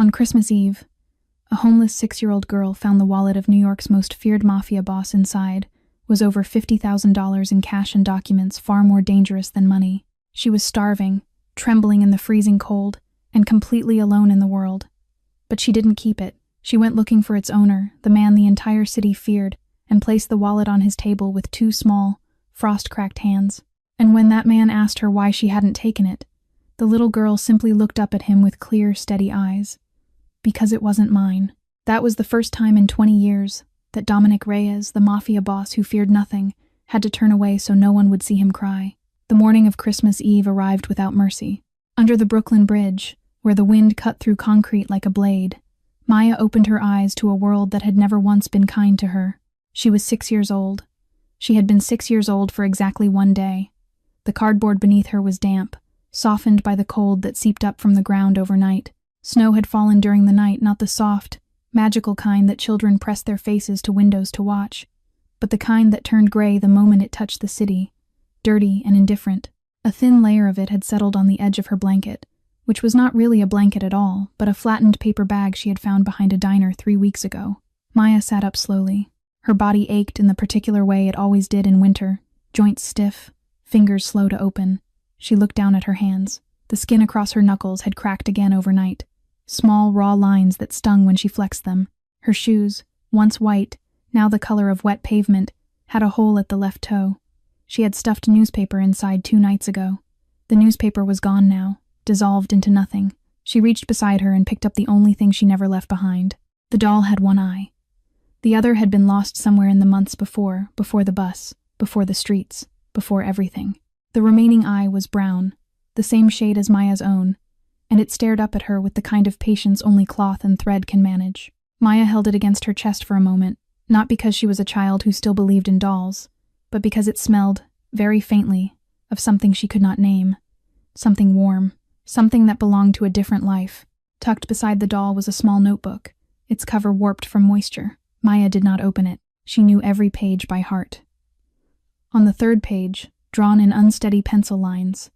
On Christmas Eve, a homeless 6-year-old girl found the wallet of New York's most feared mafia boss. Inside was over $50,000 in cash and documents far more dangerous than money. She was starving, trembling in the freezing cold, and completely alone in the world. But she didn't keep it. She went looking for its owner, the man the entire city feared, and placed the wallet on his table with 2 small, frost-cracked hands. And when that man asked her why she hadn't taken it, the little girl simply looked up at him with clear, steady eyes. Because it wasn't mine. That was the first time in 20 years that Dominic Reyes, the mafia boss who feared nothing, had to turn away so no one would see him cry. The morning of Christmas Eve arrived without mercy. Under the Brooklyn Bridge, where the wind cut through concrete like a blade, Maya opened her eyes to a world that had never once been kind to her. She was 6 years old. She had been 6 years old for exactly 1 day. The cardboard beneath her was damp, softened by the cold that seeped up from the ground overnight. Snow had fallen during the night, not the soft, magical kind that children pressed their faces to windows to watch, but the kind that turned gray the moment it touched the city, dirty and indifferent. A thin layer of it had settled on the edge of her blanket, which was not really a blanket at all, but a flattened paper bag she had found behind a diner 3 weeks ago. Maya sat up slowly. Her body ached in the particular way it always did in winter, joints stiff, fingers slow to open. She looked down at her hands. The skin across her knuckles had cracked again overnight. Small, raw lines that stung when she flexed them. Her shoes, once white, now the color of wet pavement, had a hole at the left toe. She had stuffed newspaper inside 2 nights ago. The newspaper was gone now, dissolved into nothing. She reached beside her and picked up the only thing she never left behind. The doll had 1 eye. The other had been lost somewhere in the months before the bus, before the streets, before everything. The remaining eye was brown, the same shade as Maya's own, and it stared up at her with the kind of patience only cloth and thread can manage. Maya held it against her chest for a moment, not because she was a child who still believed in dolls, but because it smelled, very faintly, of something she could not name. Something warm, something that belonged to a different life. Tucked beside the doll was a small notebook, its cover warped from moisture. Maya did not open it. She knew every page by heart. On the 3rd page, drawn in unsteady pencil lines,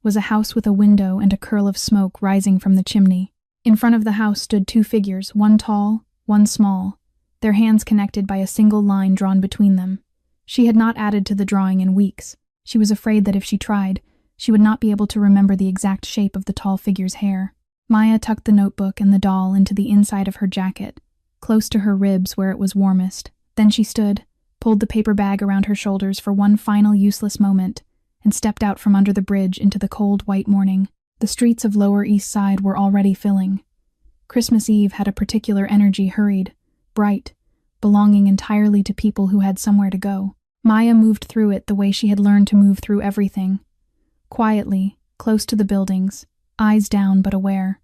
was a house with a window and a curl of smoke rising from the chimney. In front of the house stood 2 figures, one tall, one small, their hands connected by a single line drawn between them. She had not added to the drawing in weeks. She was afraid that if she tried, she would not be able to remember the exact shape of the tall figure's hair. Maya tucked the notebook and the doll into the inside of her jacket, close to her ribs where it was warmest. Then she stood, pulled the paper bag around her shoulders for one final useless moment, and stepped out from under the bridge into the cold white morning. The streets of Lower East Side were already filling. Christmas Eve had a particular energy, hurried, bright, belonging entirely to people who had somewhere to go. Maya moved through it the way she had learned to move through everything. Quietly, close to the buildings, eyes down but aware.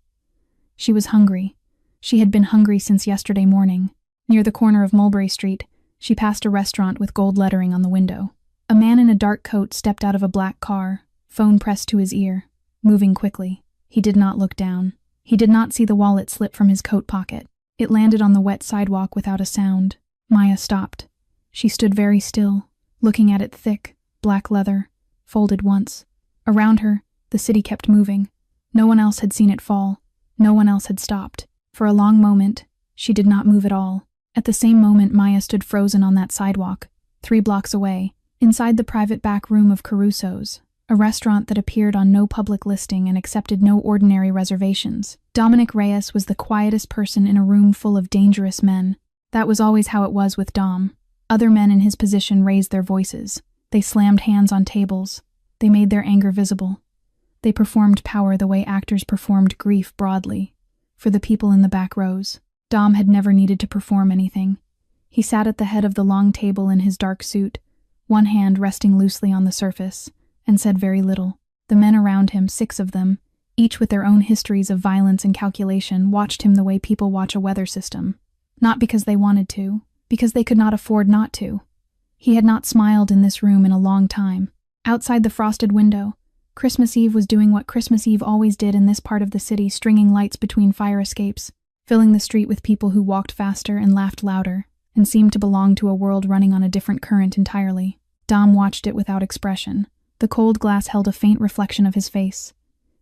She was hungry. She had been hungry since yesterday morning. Near the corner of Mulberry Street, she passed a restaurant with gold lettering on the window. A man in a dark coat stepped out of a black car, phone pressed to his ear, moving quickly. He did not look down. He did not see the wallet slip from his coat pocket. It landed on the wet sidewalk without a sound. Maya stopped. She stood very still, looking at it thick, black leather, folded once. Around her, the city kept moving. No one else had seen it fall. No one else had stopped. For a long moment, she did not move at all. At the same moment, Maya stood frozen on that sidewalk, 3 blocks away, inside the private back room of Caruso's, a restaurant that appeared on no public listing and accepted no ordinary reservations. Dominic Reyes was the quietest person in a room full of dangerous men. That was always how it was with Dom. Other men in his position raised their voices. They slammed hands on tables. They made their anger visible. They performed power the way actors performed grief broadly, for the people in the back rows. Dom had never needed to perform anything. He sat at the head of the long table in his dark suit, one hand resting loosely on the surface, and said very little. The men around him, 6 of them, each with their own histories of violence and calculation, watched him the way people watch a weather system. Not because they wanted to, because they could not afford not to. He had not smiled in this room in a long time. Outside the frosted window, Christmas Eve was doing what Christmas Eve always did in this part of the city, stringing lights between fire escapes, filling the street with people who walked faster and laughed louder, and seemed to belong to a world running on a different current entirely. Dom watched it without expression. The cold glass held a faint reflection of his face.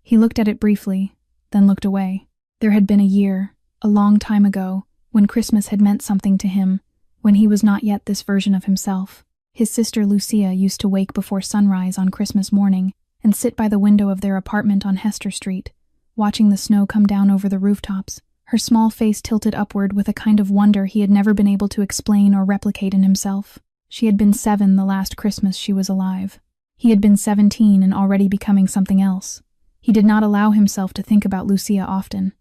He looked at it briefly, then looked away. There had been a year, a long time ago, when Christmas had meant something to him, when he was not yet this version of himself. His sister Lucia used to wake before sunrise on Christmas morning and sit by the window of their apartment on Hester Street, watching the snow come down over the rooftops, her small face tilted upward with a kind of wonder he had never been able to explain or replicate in himself. She had been 7 the last Christmas she was alive. He had been 17 and already becoming something else. He did not allow himself to think about Lucia often.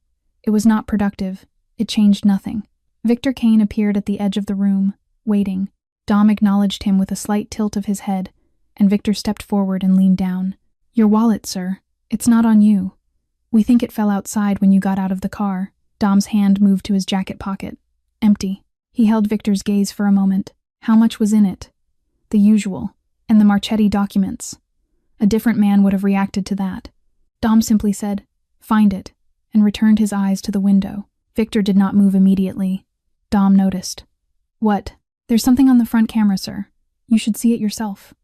It was not productive. It changed nothing. Victor Kane appeared at the edge of the room, waiting. Dom acknowledged him with a slight tilt of his head, and Victor stepped forward and leaned down. "Your wallet, sir. It's not on you. We think it fell outside when you got out of the car." Dom's hand moved to his jacket pocket. Empty. He held Victor's gaze for a moment. How much was in it? The usual. And the Marchetti documents. A different man would have reacted to that. Dom simply said, "Find it," and returned his eyes to the window. Victor did not move immediately. Dom noticed. "What?" "There's something on the front camera, sir. You should see it yourself."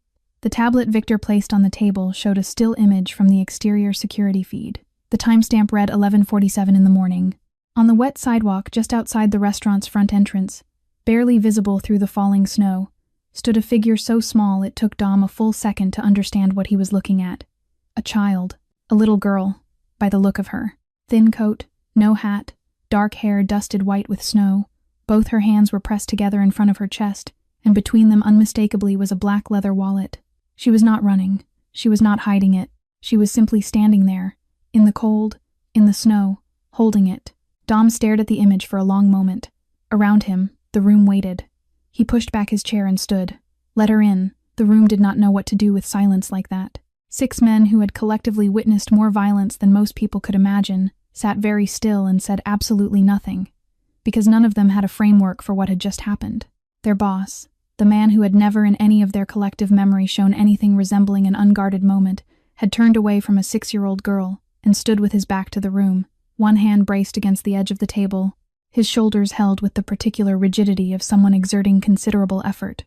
The tablet Victor placed on the table showed a still image from the exterior security feed. The timestamp read 11:47 in the morning. On the wet sidewalk just outside the restaurant's front entrance, barely visible through the falling snow, stood a figure so small it took Dom a full second to understand what he was looking at. A child. A little girl, by the look of her. Thin coat, no hat, dark hair dusted white with snow. Both her hands were pressed together in front of her chest, and between them unmistakably was a black leather wallet. She was not running. She was not hiding it. She was simply standing there, in the cold, in the snow, holding it. Dom stared at the image for a long moment. Around him, the room waited. He pushed back his chair and stood. Let her in. The room did not know what to do with silence like that. 6 men who had collectively witnessed more violence than most people could imagine sat very still and said absolutely nothing, because none of them had a framework for what had just happened. Their boss, the man who had never in any of their collective memory shown anything resembling an unguarded moment, had turned away from a 6-year-old girl and stood with his back to the room, one hand braced against the edge of the table, his shoulders held with the particular rigidity of someone exerting considerable effort.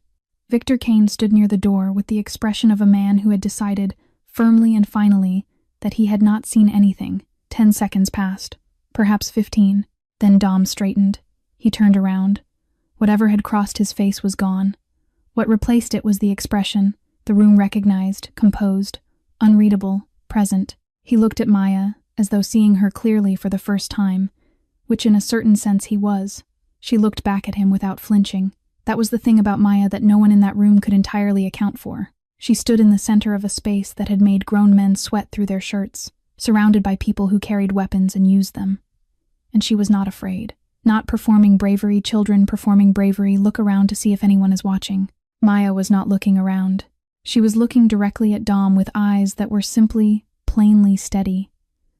Victor Kane stood near the door with the expression of a man who had decided, firmly and finally, that he had not seen anything. 10 seconds passed, perhaps 15. Then Dom straightened. He turned around. Whatever had crossed his face was gone. What replaced it was the expression, the room recognized, composed, unreadable, present. He looked at Maya, as though seeing her clearly for the first time, which in a certain sense he was. She looked back at him without flinching. That was the thing about Maya that no one in that room could entirely account for. She stood in the center of a space that had made grown men sweat through their shirts, surrounded by people who carried weapons and used them. And she was not afraid. Not performing bravery. Children performing bravery look around to see if anyone is watching. Maya was not looking around. She was looking directly at Dom with eyes that were simply, plainly steady.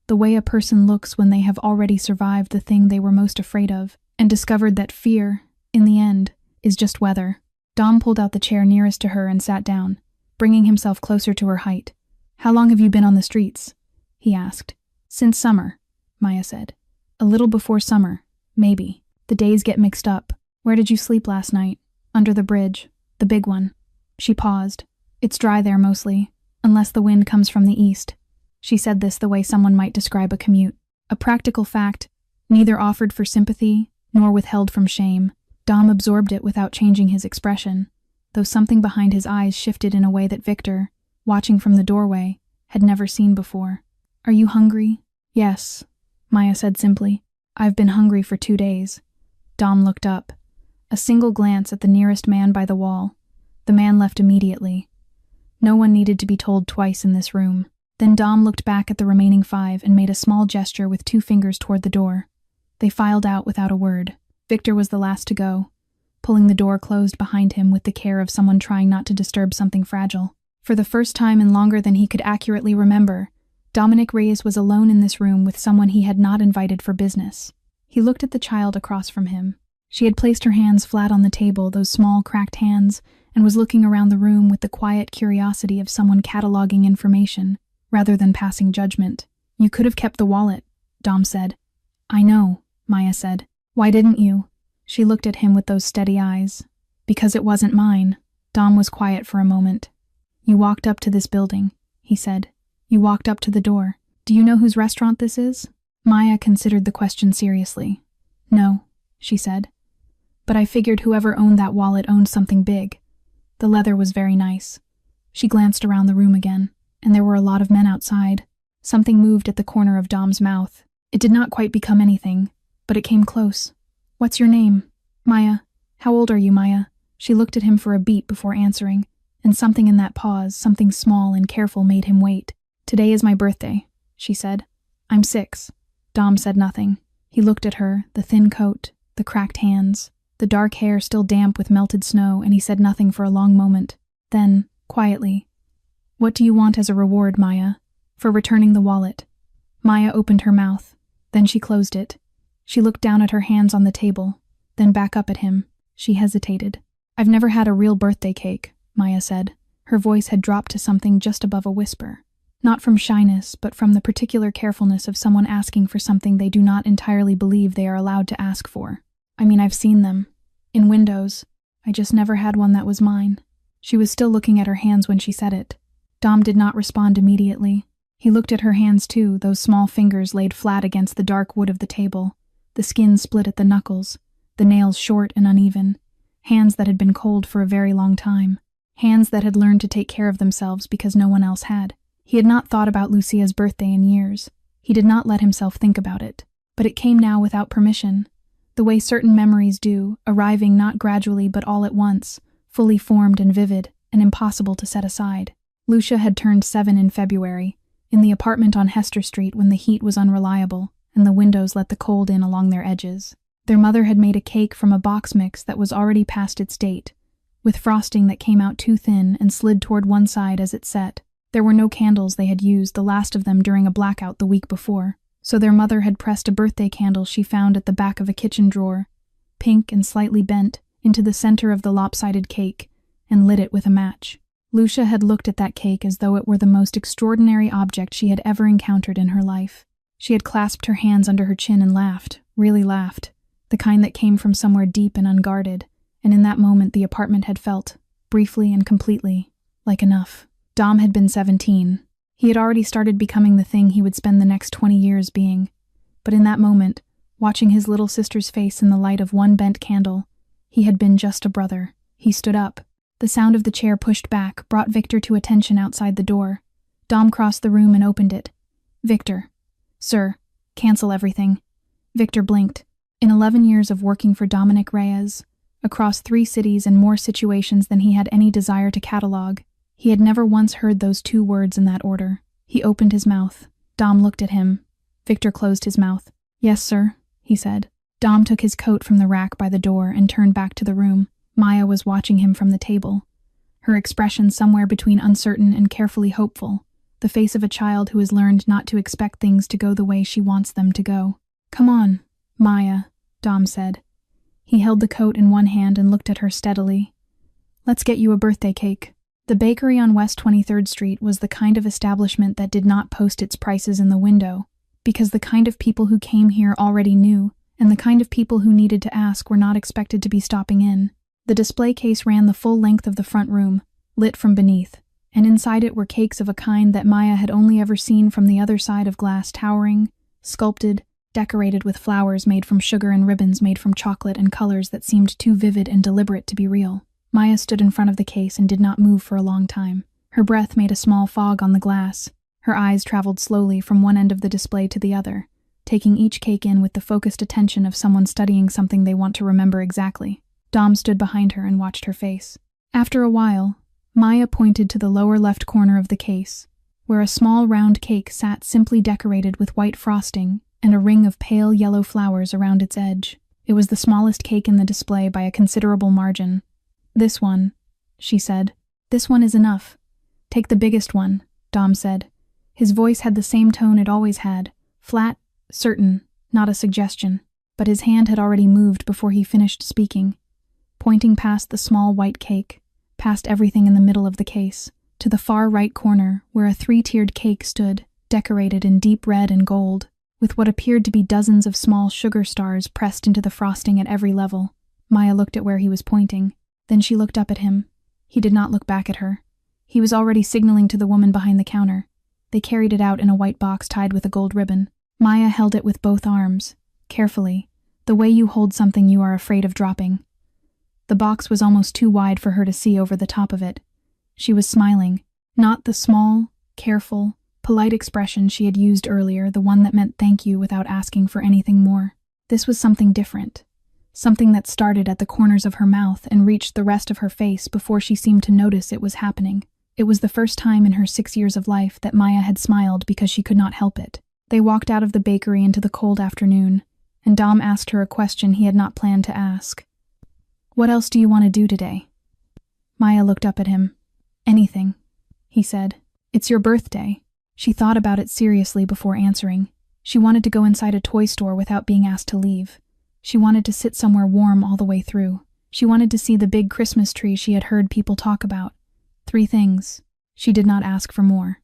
The way a person looks when they have already survived the thing they were most afraid of, and discovered that fear, in the end, is just weather. Dom pulled out the chair nearest to her and sat down, bringing himself closer to her height. "How long have you been on the streets?" he asked. "Since summer," Maya said. "A little before summer, maybe. The days get mixed up. Where did you sleep last night?" "Under the bridge. The big one." She paused. "It's dry there mostly, unless the wind comes from the east." She said this the way someone might describe a commute. A practical fact, neither offered for sympathy nor withheld from shame. Dom absorbed it without changing his expression, though something behind his eyes shifted in a way that Victor, watching from the doorway, had never seen before. "Are you hungry?" "Yes," Maya said simply. "I've been hungry for 2 days." Dom looked up. A single glance at the nearest man by the wall. The man left immediately. No one needed to be told twice in this room. Then Dom looked back at the remaining 5 and made a small gesture with 2 fingers toward the door. They filed out without a word. Victor was the last to go, pulling the door closed behind him with the care of someone trying not to disturb something fragile. For the first time in longer than he could accurately remember, Dominic Reyes was alone in this room with someone he had not invited for business. He looked at the child across from him. She had placed her hands flat on the table, those small, cracked hands, and was looking around the room with the quiet curiosity of someone cataloging information, rather than passing judgment. "You could have kept the wallet," Dom said. "I know," Maya said. "Why didn't you?" She looked at him with those steady eyes. "Because it wasn't mine." Dom was quiet for a moment. "You walked up to this building," he said. "You walked up to the door. Do you know whose restaurant this is?" Maya considered the question seriously. No, she said. But I figured whoever owned that wallet owned something big. The leather was very nice. She glanced around the room again, and there were a lot of men outside. Something moved at the corner of Dom's mouth. It did not quite become anything, but it came close. What's your name? Maya. How old are you, Maya? She looked at him for a beat before answering, and something in that pause, something small and careful, made him wait. Today is my birthday, she said. I'm 6. Dom said nothing. He looked at her, the thin coat, the cracked hands, the dark hair still damp with melted snow, and he said nothing for a long moment. Then, quietly, what do you want as a reward, Maya? For returning the wallet. Maya opened her mouth. Then she closed it. She looked down at her hands on the table, then back up at him. She hesitated. I've never had a real birthday cake, Maya said. Her voice had dropped to something just above a whisper. Not from shyness, but from the particular carefulness of someone asking for something they do not entirely believe they are allowed to ask for. I mean, I've seen them. In windows. I just never had one that was mine. She was still looking at her hands when she said it. Dom did not respond immediately. He looked at her hands too, those small fingers laid flat against the dark wood of the table, the skin split at the knuckles, the nails short and uneven, hands that had been cold for a very long time, hands that had learned to take care of themselves because no one else had. He had not thought about Lucia's birthday in years. He did not let himself think about it, but it came now without permission, the way certain memories do, arriving not gradually but all at once, fully formed and vivid, and impossible to set aside. Lucia had turned 7 in February, in the apartment on Hester Street when the heat was unreliable and the windows let the cold in along their edges. Their mother had made a cake from a box mix that was already past its date, with frosting that came out too thin and slid toward one side as it set. There were no candles they had used, the last of them during a blackout the week before, so their mother had pressed a birthday candle she found at the back of a kitchen drawer, pink and slightly bent, into the center of the lopsided cake, and lit it with a match. Lucia had looked at that cake as though it were the most extraordinary object she had ever encountered in her life. She had clasped her hands under her chin and laughed, really laughed, the kind that came from somewhere deep and unguarded, and in that moment the apartment had felt, briefly and completely, like enough. Dom had been 17. He had already started becoming the thing he would spend the next 20 years being. But in that moment, watching his little sister's face in the light of one bent candle, he had been just a brother. He stood up. The sound of the chair pushed back brought Victor to attention outside the door. Dom crossed the room and opened it. Victor. Sir, cancel everything. Victor blinked. In 11 years of working for Dominic Reyes, across 3 cities and more situations than he had any desire to catalog, he had never once heard those 2 words in that order. He opened his mouth. Dom looked at him. Victor closed his mouth. Yes, sir, he said. Dom took his coat from the rack by the door and turned back to the room. Maya was watching him from the table, her expression somewhere between uncertain and carefully hopeful, the face of a child who has learned not to expect things to go the way she wants them to go. Come on, Maya, Dom said. He held the coat in one hand and looked at her steadily. Let's get you a birthday cake. The bakery on West 23rd Street was the kind of establishment that did not post its prices in the window, because the kind of people who came here already knew, and the kind of people who needed to ask were not expected to be stopping in. The display case ran the full length of the front room, lit from beneath, and inside it were cakes of a kind that Maya had only ever seen from the other side of glass, towering, sculpted, decorated with flowers made from sugar and ribbons made from chocolate and colors that seemed too vivid and deliberate to be real. Maya stood in front of the case and did not move for a long time. Her breath made a small fog on the glass. Her eyes traveled slowly from one end of the display to the other, taking each cake in with the focused attention of someone studying something they want to remember exactly. Dom stood behind her and watched her face. After a while, Maya pointed to the lower left corner of the case, where a small round cake sat simply decorated with white frosting and a ring of pale yellow flowers around its edge. It was the smallest cake in the display by a considerable margin. This one, she said. This one is enough. Take the biggest one, Dom said. His voice had the same tone it always had, flat, certain, not a suggestion, but his hand had already moved before he finished speaking, pointing past the small white cake, past everything in the middle of the case, to the far right corner where a 3-tiered cake stood, decorated in deep red and gold, with what appeared to be dozens of small sugar stars pressed into the frosting at every level. Maya looked at where he was pointing. Then she looked up at him. He did not look back at her. He was already signaling to the woman behind the counter. They carried it out in a white box tied with a gold ribbon. Maya held it with both arms, carefully, the way you hold something you are afraid of dropping. The box was almost too wide for her to see over the top of it. She was smiling, not the small, careful, polite expression she had used earlier, the one that meant thank you without asking for anything more. This was something different, something that started at the corners of her mouth and reached the rest of her face before she seemed to notice it was happening. It was the first time in her 6 years of life that Maya had smiled because she could not help it. They walked out of the bakery into the cold afternoon, and Dom asked her a question he had not planned to ask. "What else do you want to do today?" Maya looked up at him. "Anything," he said. "It's your birthday." She thought about it seriously before answering. She wanted to go inside a toy store without being asked to leave. She wanted to sit somewhere warm all the way through. She wanted to see the big Christmas tree she had heard people talk about. 3 things. She did not ask for more.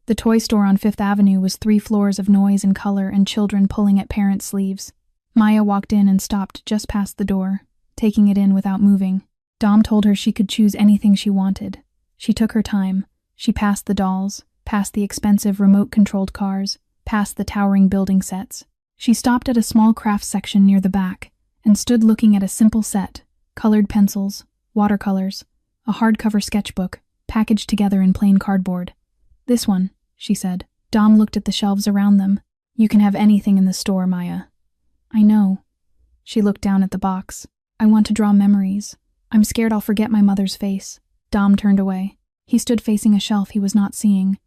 The toy store on 5th Avenue was 3 floors of noise and color and children pulling at parents' sleeves. Maya walked in and stopped just past the door, taking it in without moving. Dom told her she could choose anything she wanted. She took her time. She passed the dolls, past the expensive remote-controlled cars, past the towering building sets. She stopped at a small craft section near the back and stood looking at a simple set, colored pencils, watercolors, a hardcover sketchbook, packaged together in plain cardboard. "This one," she said. Dom looked at the shelves around them. "You can have anything in the store, Maya." "I know." She looked down at the box. "I want to draw memories. I'm scared I'll forget my mother's face." Dom turned away. He stood facing a shelf he was not seeing,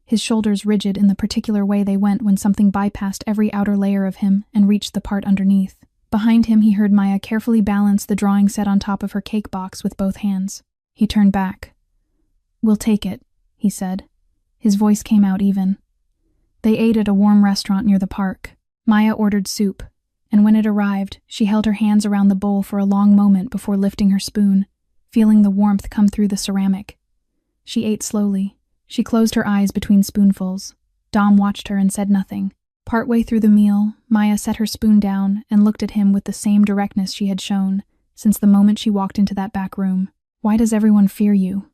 his shoulders rigid in the particular way they went when something bypassed every outer layer of him and reached the part underneath. Behind him he heard Maya carefully balance the drawing set on top of her cake box with both hands. He turned back. "We'll take it," he said. His voice came out even. They ate at a warm restaurant near the park. Maya ordered soup, and when it arrived, she held her hands around the bowl for a long moment before lifting her spoon, feeling the warmth come through the ceramic. She ate slowly. She closed her eyes between spoonfuls. Dom watched her and said nothing. Partway through the meal, Maya set her spoon down and looked at him with the same directness she had shown since the moment she walked into that back room. "Why does everyone fear you?"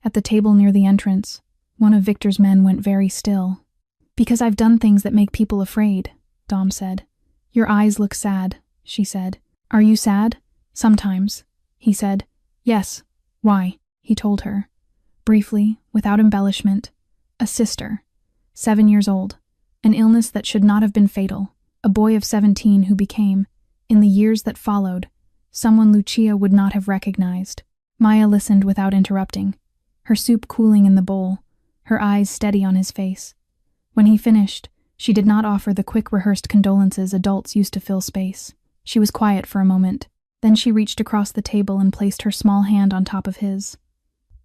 At the table near the entrance, one of Victor's men went very still. "Because I've done things that make people afraid," Dom said. "Your eyes look sad," she said. "Are you sad?" "Sometimes," he said. "Yes. Why?" he told her. Briefly, without embellishment. "A sister. 7 years old. An illness that should not have been fatal. A boy of 17 who became, in the years that followed, someone Lucia would not have recognized." Maya listened without interrupting, her soup cooling in the bowl, her eyes steady on his face. When he finished, she did not offer the quick rehearsed condolences adults used to fill space. She was quiet for a moment. Then she reached across the table and placed her small hand on top of his.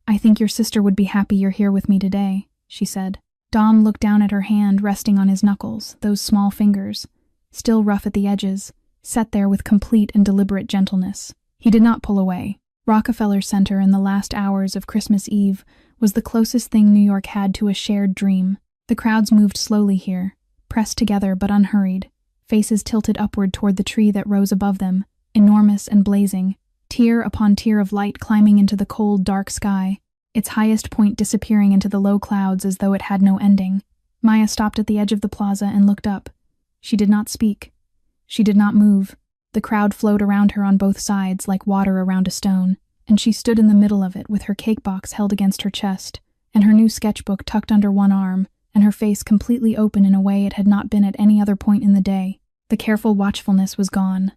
"I think your sister would be happy you're here with me today," she said. Dom looked down at her hand resting on his knuckles, those small fingers, still rough at the edges, set there with complete and deliberate gentleness. He did not pull away. Rockefeller Center in the last hours of Christmas Eve was the closest thing New York had to a shared dream. The crowds moved slowly here, pressed together but unhurried, faces tilted upward toward the tree that rose above them, enormous and blazing, tier upon tier of light climbing into the cold, dark sky, its highest point disappearing into the low clouds as though it had no ending. Maya stopped at the edge of the plaza and looked up. She did not speak. She did not move. The crowd flowed around her on both sides like water around a stone, and she stood in the middle of it with her cake box held against her chest, and her new sketchbook tucked under one arm, and her face completely open in a way it had not been at any other point in the day. The careful watchfulness was gone.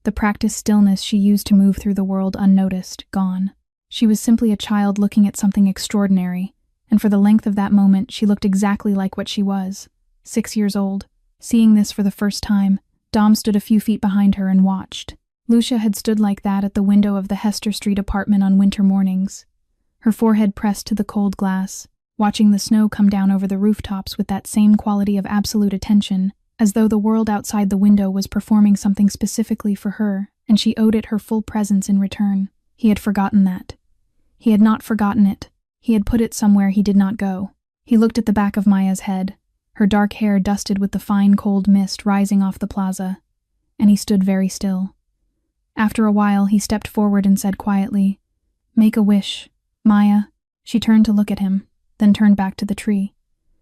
The practiced stillness she used to move through the world unnoticed, gone. She was simply a child looking at something extraordinary, and for the length of that moment she looked exactly like what she was, 6 years old. Seeing this for the first time, Dom stood a few feet behind her and watched. Lucia had stood like that at the window of the Hester Street apartment on winter mornings, her forehead pressed to the cold glass, watching the snow come down over the rooftops with that same quality of absolute attention, as though the world outside the window was performing something specifically for her, and she owed it her full presence in return. He had forgotten that. He had not forgotten it. He had put it somewhere he did not go. He looked at the back of Maya's head, her dark hair dusted with the fine cold mist rising off the plaza, and he stood very still. After a while, he stepped forward and said quietly, "Make a wish, Maya." She turned to look at him, then turned back to the tree.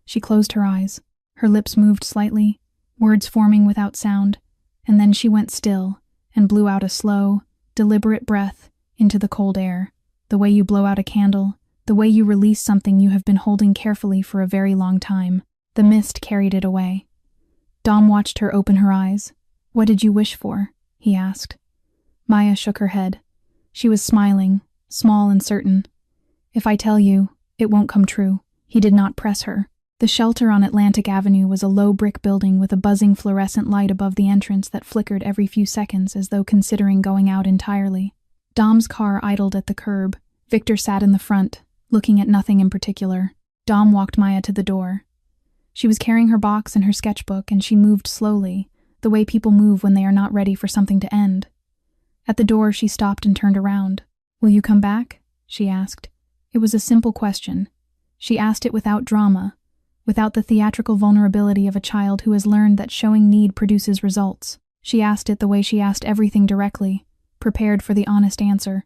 She closed her eyes. Her lips moved slightly, words forming without sound, and then she went still and blew out a slow, deliberate breath into the cold air, the way you blow out a candle, the way you release something you have been holding carefully for a very long time. The mist carried it away. Dom watched her open her eyes. "What did you wish for?" he asked. Maya shook her head. She was smiling, small and certain. "If I tell you, it won't come true." He did not press her. The shelter on Atlantic Avenue was a low brick building with a buzzing fluorescent light above the entrance that flickered every few seconds as though considering going out entirely. Dom's car idled at the curb. Victor sat in the front, looking at nothing in particular. Dom walked Maya to the door. She was carrying her box and her sketchbook, and she moved slowly, the way people move when they are not ready for something to end. At the door, she stopped and turned around. "Will you come back?" she asked. It was a simple question. She asked it without drama, without the theatrical vulnerability of a child who has learned that showing need produces results. She asked it the way she asked everything directly, prepared for the honest answer,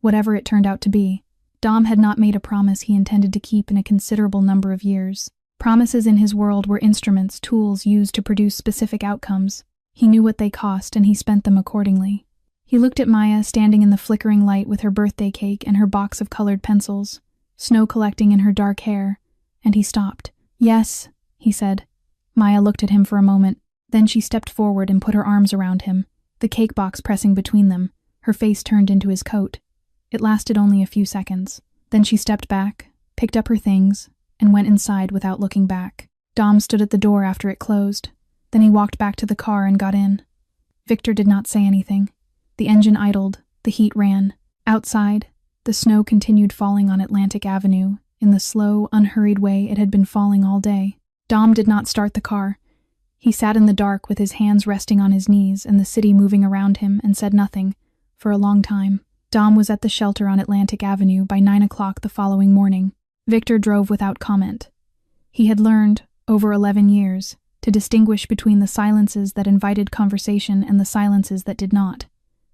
whatever it turned out to be. Dom had not made a promise he intended to keep in a considerable number of years. Promises in his world were instruments, tools used to produce specific outcomes. He knew what they cost, and he spent them accordingly. He looked at Maya standing in the flickering light with her birthday cake and her box of colored pencils, snow collecting in her dark hair, and he stopped. "Yes," he said. Maya looked at him for a moment. Then she stepped forward and put her arms around him, the cake box pressing between them, her face turned into his coat. It lasted only a few seconds. Then she stepped back, picked up her things, and went inside without looking back. Dom stood at the door after it closed. Then he walked back to the car and got in. Victor did not say anything. The engine idled, the heat ran. Outside, the snow continued falling on Atlantic Avenue in the slow, unhurried way it had been falling all day. Dom did not start the car. He sat in the dark with his hands resting on his knees and the city moving around him and said nothing, for a long time. Dom was at the shelter on Atlantic Avenue by 9 o'clock the following morning. Victor drove without comment. He had learned, over 11 years, to distinguish between the silences that invited conversation and the silences that did not.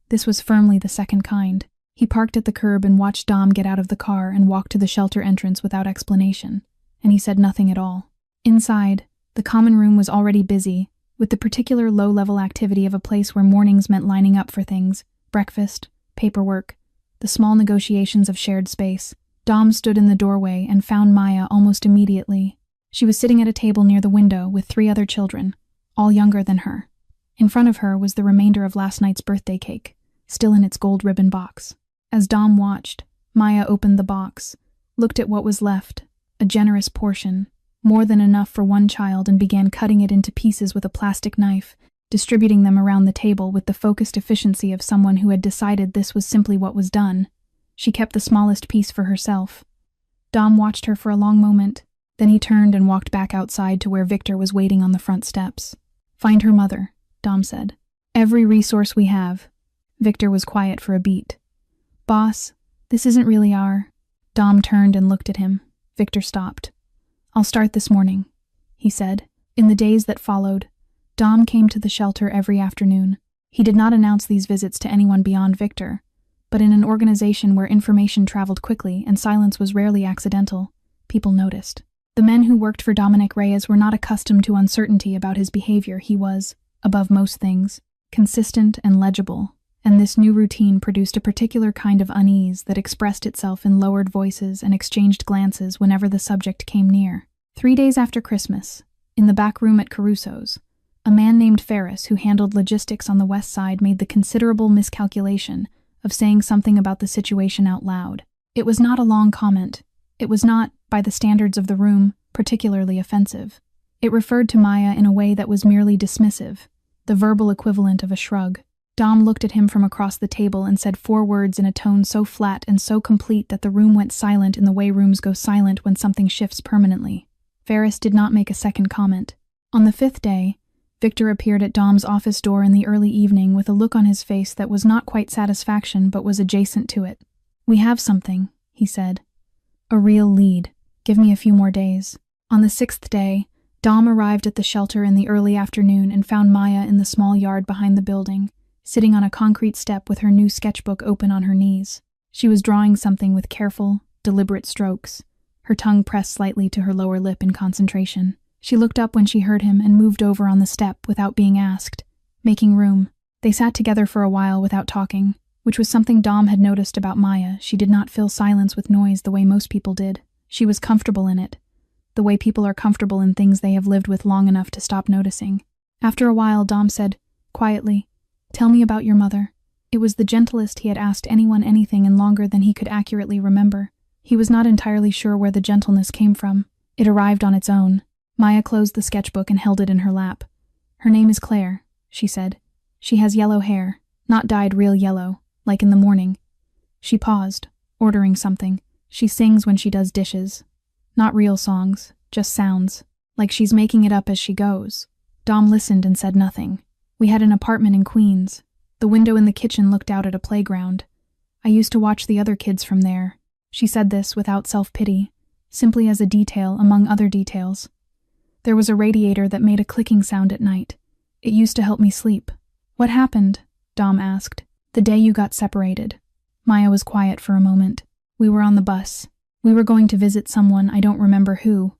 This was firmly the second kind. He parked at the curb and watched Dom get out of the car and walk to the shelter entrance without explanation, and he said nothing at all. Inside, the common room was already busy, with the particular low-level activity of a place where mornings meant lining up for things, breakfast, paperwork, the small negotiations of shared space. Dom stood in the doorway and found Maya almost immediately. She was sitting at a table near the window with 3 other children, all younger than her. In front of her was the remainder of last night's birthday cake, still in its gold ribbon box. As Dom watched, Maya opened the box, looked at what was left, a generous portion, more than enough for one child, and began cutting it into pieces with a plastic knife, distributing them around the table with the focused efficiency of someone who had decided this was simply what was done. She kept the smallest piece for herself. Dom watched her for a long moment, then he turned and walked back outside to where Victor was waiting on the front steps. "Find her mother," Dom said. "Every resource we have." Victor was quiet for a beat. "Boss, this isn't really our—" Dom turned and looked at him. Victor stopped. "I'll start this morning," he said. In the days that followed, Dom came to the shelter every afternoon. He did not announce these visits to anyone beyond Victor, but in an organization where information traveled quickly and silence was rarely accidental, people noticed. The men who worked for Dominic Reyes were not accustomed to uncertainty about his behavior. He was, above most things, consistent and legible, and this new routine produced a particular kind of unease that expressed itself in lowered voices and exchanged glances whenever the subject came near. 3 days after Christmas, in the back room at Caruso's, a man named Ferris, who handled logistics on the west side, made the considerable miscalculation of saying something about the situation out loud. It was not a long comment. It was not, by the standards of the room, particularly offensive. It referred to Maya in a way that was merely dismissive, the verbal equivalent of a shrug. Dom looked at him from across the table and said 4 words in a tone so flat and so complete that the room went silent in the way rooms go silent when something shifts permanently. Ferris did not make a second comment. On the 5th day, Victor appeared at Dom's office door in the early evening with a look on his face that was not quite satisfaction but was adjacent to it. "We have something," he said. "A real lead. Give me a few more days." On the 6th day, Dom arrived at the shelter in the early afternoon and found Maya in the small yard behind the building, sitting on a concrete step with her new sketchbook open on her knees. She was drawing something with careful, deliberate strokes, her tongue pressed slightly to her lower lip in concentration. She looked up when she heard him and moved over on the step without being asked, making room. They sat together for a while without talking, which was something Dom had noticed about Maya. She did not fill silence with noise the way most people did. She was comfortable in it, the way people are comfortable in things they have lived with long enough to stop noticing. After a while, Dom said, quietly, "Tell me about your mother." It was the gentlest he had asked anyone anything in longer than he could accurately remember. He was not entirely sure where the gentleness came from. It arrived on its own. Maya closed the sketchbook and held it in her lap. "Her name is Claire," she said. "She has yellow hair, not dyed real yellow, like in the morning." She paused, ordering something. "She sings when she does dishes. Not real songs, just sounds, like she's making it up as she goes." Dom listened and said nothing. "We had an apartment in Queens. The window in the kitchen looked out at a playground. I used to watch the other kids from there." She said this without self-pity, simply as a detail among other details. "There was a radiator that made a clicking sound at night. It used to help me sleep." "What happened?" Dom asked. "The day you got separated." Maya was quiet for a moment. "We were on the bus. We were going to visit someone, I don't remember who.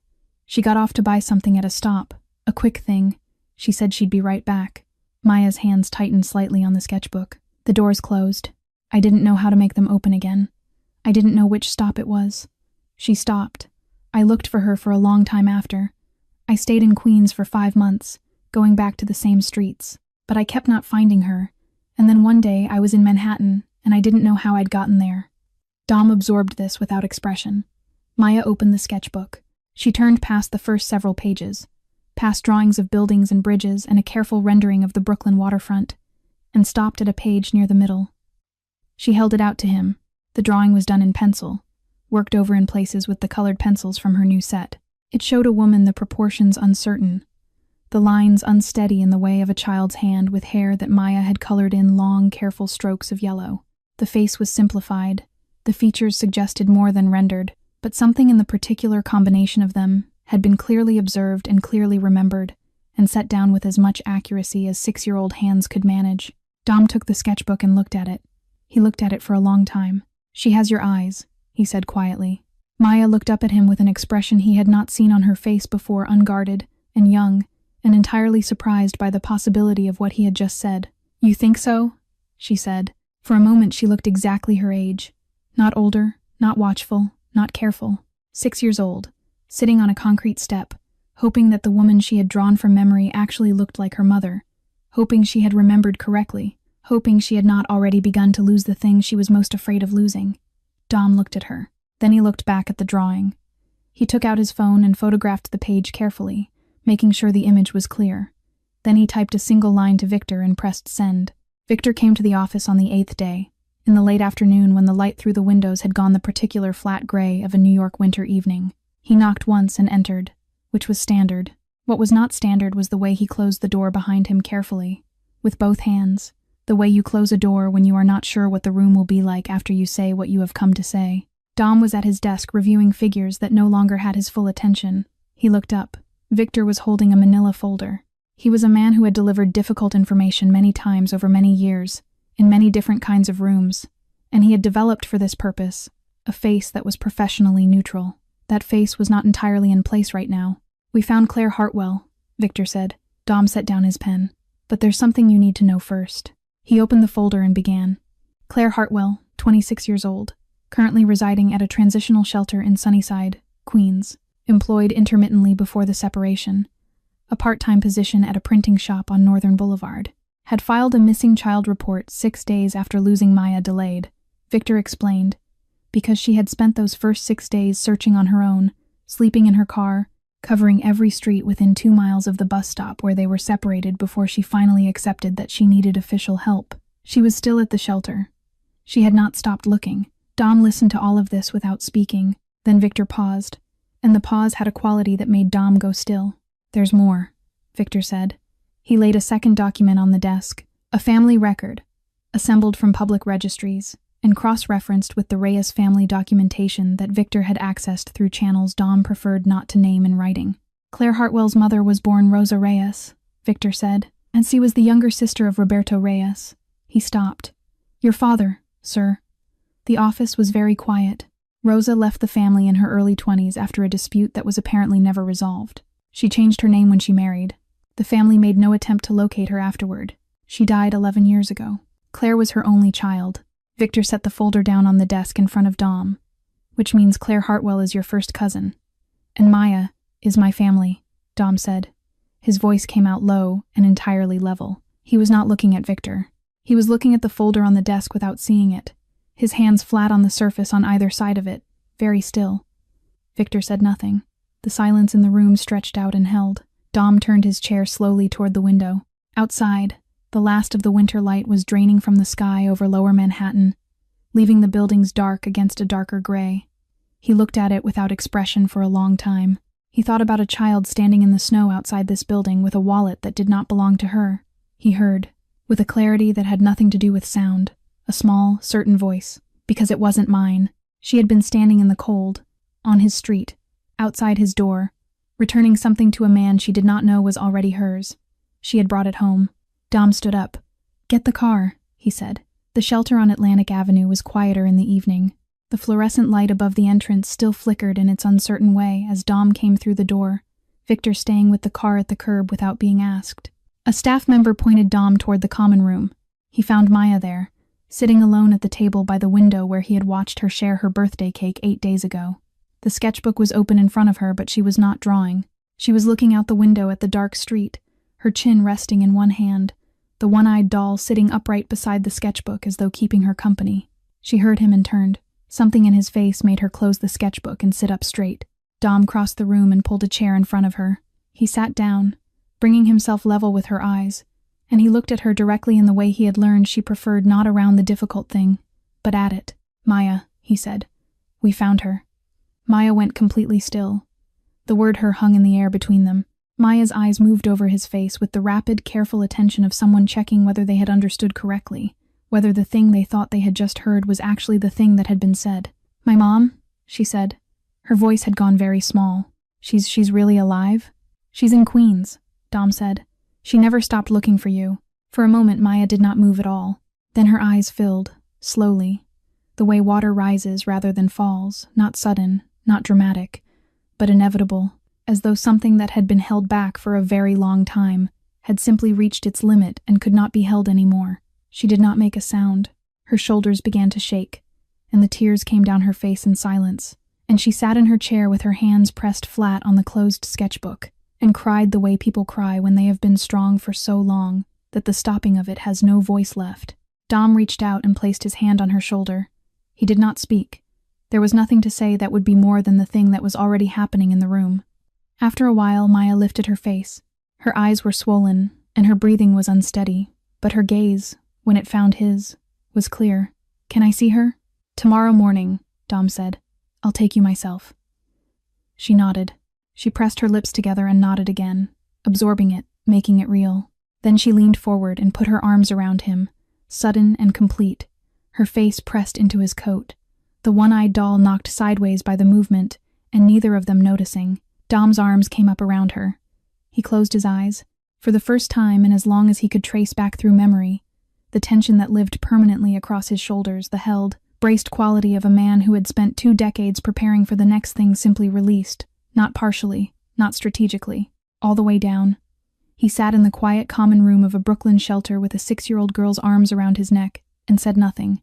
She got off to buy something at a stop, a quick thing. She said she'd be right back." Maya's hands tightened slightly on the sketchbook. The doors closed. "I didn't know how to make them open again. I didn't know which stop it was. She stopped. I looked for her for a long time after. I stayed in Queens for 5 months, going back to the same streets, but I kept not finding her, and then one day I was in Manhattan, and I didn't know how I'd gotten there." Dom absorbed this without expression. Maya opened the sketchbook. She turned past the first several pages, past drawings of buildings and bridges and a careful rendering of the Brooklyn waterfront, and stopped at a page near the middle. She held it out to him. The drawing was done in pencil, worked over in places with the colored pencils from her new set. It showed a woman, the proportions uncertain, the lines unsteady in the way of a child's hand with hair that Maya had colored in long, careful strokes of yellow. The face was simplified. The features suggested more than rendered, but something in the particular combination of them had been clearly observed and clearly remembered, and set down with as much accuracy as 6-year-old hands could manage. Dom took the sketchbook and looked at it. He looked at it for a long time. "She has your eyes," he said quietly. Maya looked up at him with an expression he had not seen on her face before, unguarded and young, and entirely surprised by the possibility of what he had just said. "You think so?" she said. For a moment she looked exactly her age. Not older, not watchful, not careful. 6 years old, sitting on a concrete step, hoping that the woman she had drawn from memory actually looked like her mother, hoping she had remembered correctly, hoping she had not already begun to lose the thing she was most afraid of losing. Dom looked at her. Then he looked back at the drawing. He took out his phone and photographed the page carefully, making sure the image was clear. Then he typed a single line to Victor and pressed send. Victor came to the office on the 8th day, in the late afternoon when the light through the windows had gone the particular flat gray of a New York winter evening. He knocked once and entered, which was standard. What was not standard was the way he closed the door behind him carefully, with both hands, the way you close a door when you are not sure what the room will be like after you say what you have come to say. Dom was at his desk reviewing figures that no longer had his full attention. He looked up. Victor was holding a manila folder. He was a man who had delivered difficult information many times over many years, in many different kinds of rooms, and he had developed for this purpose a face that was professionally neutral. That face was not entirely in place right now. "We found Claire Hartwell," Victor said. Dom set down his pen. "But there's something you need to know first." He opened the folder and began. "Claire Hartwell, 26 years old, currently residing at a transitional shelter in Sunnyside, Queens, employed intermittently before the separation, a part-time position at a printing shop on Northern Boulevard. Had filed a missing child report 6 days after losing Maya delayed," Victor explained, "because she had spent those first 6 days searching on her own, sleeping in her car, covering every street within 2 miles of the bus stop where they were separated before she finally accepted that she needed official help. She was still at the shelter. She had not stopped looking." Dom listened to all of this without speaking. Then Victor paused, and the pause had a quality that made Dom go still. "There's more," Victor said. He laid a second document on the desk, a family record, assembled from public registries, and cross-referenced with the Reyes family documentation that Victor had accessed through channels Dom preferred not to name in writing. "Claire Hartwell's mother was born Rosa Reyes," Victor said, "and she was the younger sister of Roberto Reyes." He stopped. "Your father, sir." The office was very quiet. Rosa left the family in her early 20s after a dispute that was apparently never resolved. She changed her name when she married. The family made no attempt to locate her afterward. She died 11 years ago. Claire was her only child. Victor set the folder down on the desk in front of Dom. Which means Claire Hartwell is your first cousin. And Maya is my family, Dom said. His voice came out low and entirely level. He was not looking at Victor. He was looking at the folder on the desk without seeing it, his hands flat on the surface on either side of it, very still. Victor said nothing. The silence in the room stretched out and held. Dom turned his chair slowly toward the window. Outside, the last of the winter light was draining from the sky over lower Manhattan, leaving the buildings dark against a darker gray. He looked at it without expression for a long time. He thought about a child standing in the snow outside this building with a wallet that did not belong to her. He heard, with a clarity that had nothing to do with sound, a small, certain voice, because it wasn't mine. She had been standing in the cold, on his street, outside his door, returning something to a man she did not know was already hers. She had brought it home. Dom stood up. "Get the car," he said. The shelter on Atlantic Avenue was quieter in the evening. The fluorescent light above the entrance still flickered in its uncertain way as Dom came through the door, Victor staying with the car at the curb without being asked. A staff member pointed Dom toward the common room. He found Maya there, sitting alone at the table by the window where he had watched her share her birthday cake 8 days ago. The sketchbook was open in front of her, but she was not drawing. She was looking out the window at the dark street, her chin resting in one hand, the one-eyed doll sitting upright beside the sketchbook as though keeping her company. She heard him and turned. Something in his face made her close the sketchbook and sit up straight. Dom crossed the room and pulled a chair in front of her. He sat down, bringing himself level with her eyes, and he looked at her directly in the way he had learned she preferred, not around the difficult thing, but at it. "Maya," he said. "We found her." Maya went completely still. The word "her" hung in the air between them. Maya's eyes moved over his face with the rapid, careful attention of someone checking whether they had understood correctly, whether the thing they thought they had just heard was actually the thing that had been said. "My mom?" she said. Her voice had gone very small. She's really alive?" "She's in Queens," Dom said. "She never stopped looking for you." For a moment Maya did not move at all. Then her eyes filled, slowly, the way water rises rather than falls, not sudden, not dramatic, but inevitable, as though something that had been held back for a very long time had simply reached its limit and could not be held anymore. She did not make a sound. Her shoulders began to shake, and the tears came down her face in silence, and she sat in her chair with her hands pressed flat on the closed sketchbook, and cried the way people cry when they have been strong for so long that the stopping of it has no voice left. Dom reached out and placed his hand on her shoulder. He did not speak. There was nothing to say that would be more than the thing that was already happening in the room. After a while, Maya lifted her face. Her eyes were swollen, and her breathing was unsteady, but her gaze, when it found his, was clear. "Can I see her?" "Tomorrow morning," Dom said. "I'll take you myself." She nodded. She pressed her lips together and nodded again, absorbing it, making it real. Then she leaned forward and put her arms around him, sudden and complete, her face pressed into his coat, the one-eyed doll knocked sideways by the movement, and neither of them noticing. Dom's arms came up around her. He closed his eyes. For the first time in as long as he could trace back through memory, the tension that lived permanently across his shoulders, the held, braced quality of a man who had spent 2 decades preparing for the next thing simply released, not partially, not strategically, all the way down. He sat in the quiet common room of a Brooklyn shelter with a 6-year-old girl's arms around his neck and said nothing,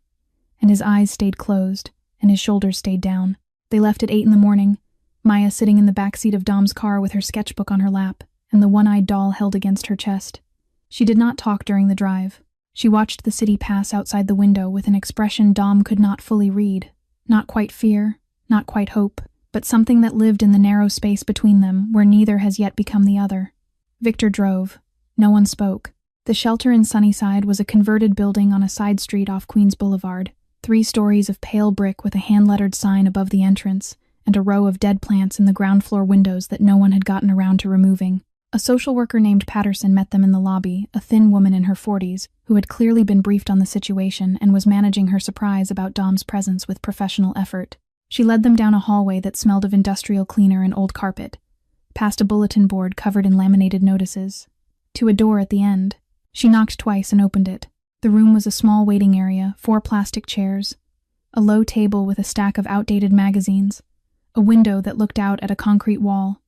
and his eyes stayed closed, and his shoulders stayed down. They left at 8 in the morning, Maya sitting in the back seat of Dom's car with her sketchbook on her lap and the one-eyed doll held against her chest. She did not talk during the drive. She watched the city pass outside the window with an expression Dom could not fully read. Not quite fear, not quite hope, but something that lived in the narrow space between them where neither has yet become the other. Victor drove. No one spoke. The shelter in Sunnyside was a converted building on a side street off Queens Boulevard, 3 stories of pale brick with a hand-lettered sign above the entrance, and a row of dead plants in the ground floor windows that no one had gotten around to removing. A social worker named Patterson met them in the lobby, a thin woman in her 40s, who had clearly been briefed on the situation and was managing her surprise about Dom's presence with professional effort. She led them down a hallway that smelled of industrial cleaner and old carpet, past a bulletin board covered in laminated notices, to a door at the end. She knocked twice and opened it. The room was a small waiting area, 4 plastic chairs, a low table with a stack of outdated magazines, a window that looked out at a concrete wall.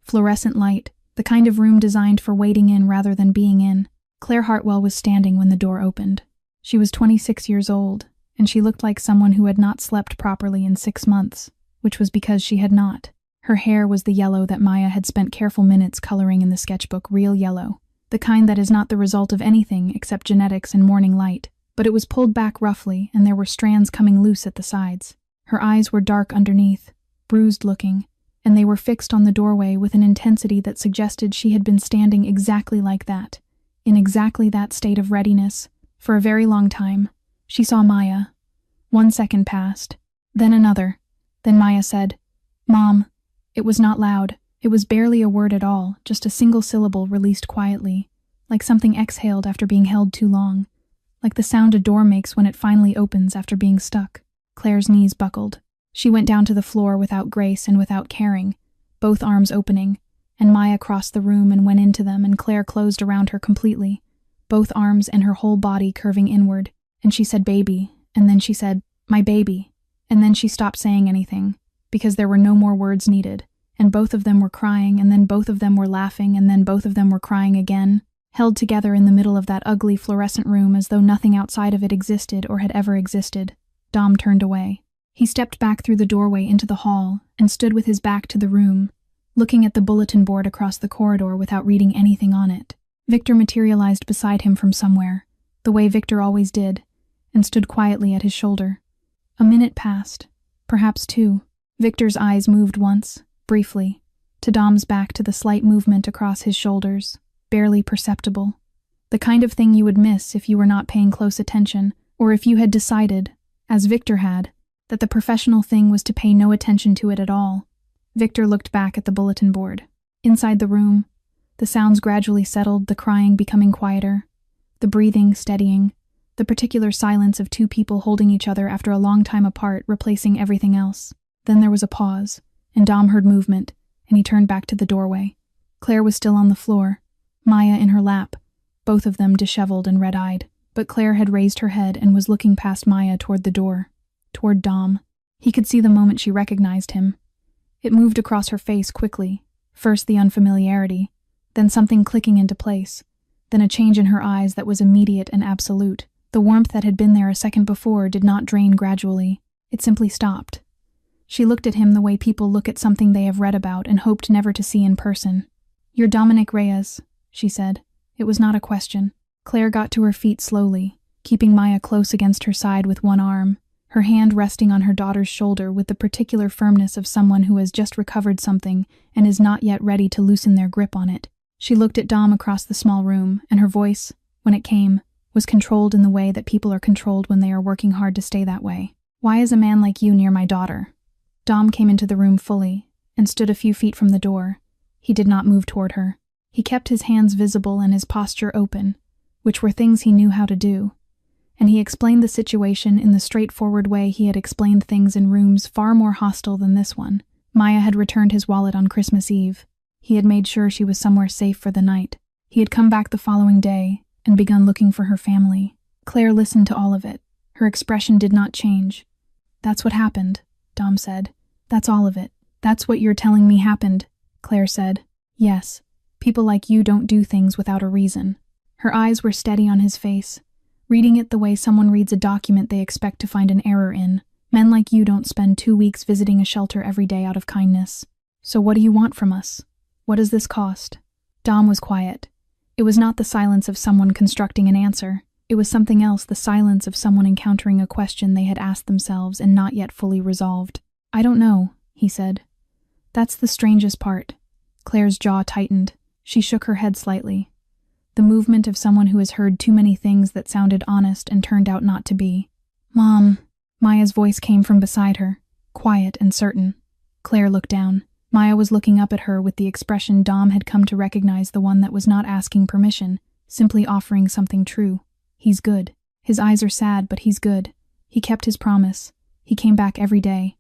Fluorescent light, the kind of room designed for waiting in rather than being in. Claire Hartwell was standing when the door opened. She was 26 years old, and she looked like someone who had not slept properly in 6 months, which was because she had not. Her hair was the yellow that Maya had spent careful minutes coloring in the sketchbook, real yellow, the kind that is not the result of anything except genetics and morning light, but it was pulled back roughly and there were strands coming loose at the sides. Her eyes were dark underneath, bruised-looking, and they were fixed on the doorway with an intensity that suggested she had been standing exactly like that, in exactly that state of readiness, for a very long time. She saw Maya. 1 second passed, then another. Then Maya said, "Mom." It was not loud. It was barely a word at all, just a single syllable released quietly, like something exhaled after being held too long, like the sound a door makes when it finally opens after being stuck. Claire's knees buckled. She went down to the floor without grace and without caring, both arms opening, and Maya crossed the room and went into them, and Claire closed around her completely, both arms and her whole body curving inward, and she said, "Baby," and then she said, "My baby," and then she stopped saying anything, because there were no more words needed, and both of them were crying, and then both of them were laughing, and then both of them were crying again, held together in the middle of that ugly fluorescent room as though nothing outside of it existed or had ever existed. Dom turned away. He stepped back through the doorway into the hall and stood with his back to the room, looking at the bulletin board across the corridor without reading anything on it. Victor materialized beside him from somewhere, the way Victor always did, and stood quietly at his shoulder. A minute passed, perhaps 2. Victor's eyes moved once, briefly, to Dom's back, to the slight movement across his shoulders, barely perceptible. The kind of thing you would miss if you were not paying close attention, or if you had decided, as Victor had, that the professional thing was to pay no attention to it at all. Victor looked back at the bulletin board. Inside the room, the sounds gradually settled, the crying becoming quieter, the breathing steadying, the particular silence of 2 people holding each other after a long time apart replacing everything else. Then there was a pause, and Dom heard movement, and he turned back to the doorway. Claire was still on the floor, Maya in her lap, both of them disheveled and red-eyed, but Claire had raised her head and was looking past Maya toward the door, toward Dom. He could see the moment she recognized him. It moved across her face quickly, first the unfamiliarity, then something clicking into place, then a change in her eyes that was immediate and absolute. The warmth that had been there a second before did not drain gradually, it simply stopped. She looked at him the way people look at something they have read about and hoped never to see in person. "You're Dominic Reyes," she said. It was not a question. Claire got to her feet slowly, keeping Maya close against her side with one arm, her hand resting on her daughter's shoulder with the particular firmness of someone who has just recovered something and is not yet ready to loosen their grip on it. She looked at Dom across the small room, and her voice, when it came, was controlled in the way that people are controlled when they are working hard to stay that way. "Why is a man like you near my daughter?" Dom came into the room fully, and stood a few feet from the door. He did not move toward her. He kept his hands visible and his posture open, which were things he knew how to do, and he explained the situation in the straightforward way he had explained things in rooms far more hostile than this one. Maya had returned his wallet on Christmas Eve. He had made sure she was somewhere safe for the night. He had come back the following day and begun looking for her family. Claire listened to all of it. Her expression did not change. "That's what happened," Dom said. "That's all of it." "That's what you're telling me happened," Claire said. "Yes. People like you don't do things without a reason." Her eyes were steady on his face, reading it the way someone reads a document they expect to find an error in. "Men like you don't spend 2 weeks visiting a shelter every day out of kindness. So what do you want from us? What does this cost?" Dom was quiet. It was not the silence of someone constructing an answer. It was something else, the silence of someone encountering a question they had asked themselves and not yet fully resolved. "I don't know," he said. "That's the strangest part." Claire's jaw tightened. She shook her head slightly. The movement of someone who has heard too many things that sounded honest and turned out not to be. "Mom." Maya's voice came from beside her, quiet and certain. Claire looked down. Maya was looking up at her with the expression Dom had come to recognize, the one that was not asking permission, simply offering something true. "He's good. His eyes are sad, but he's good. He kept his promise. He came back every day."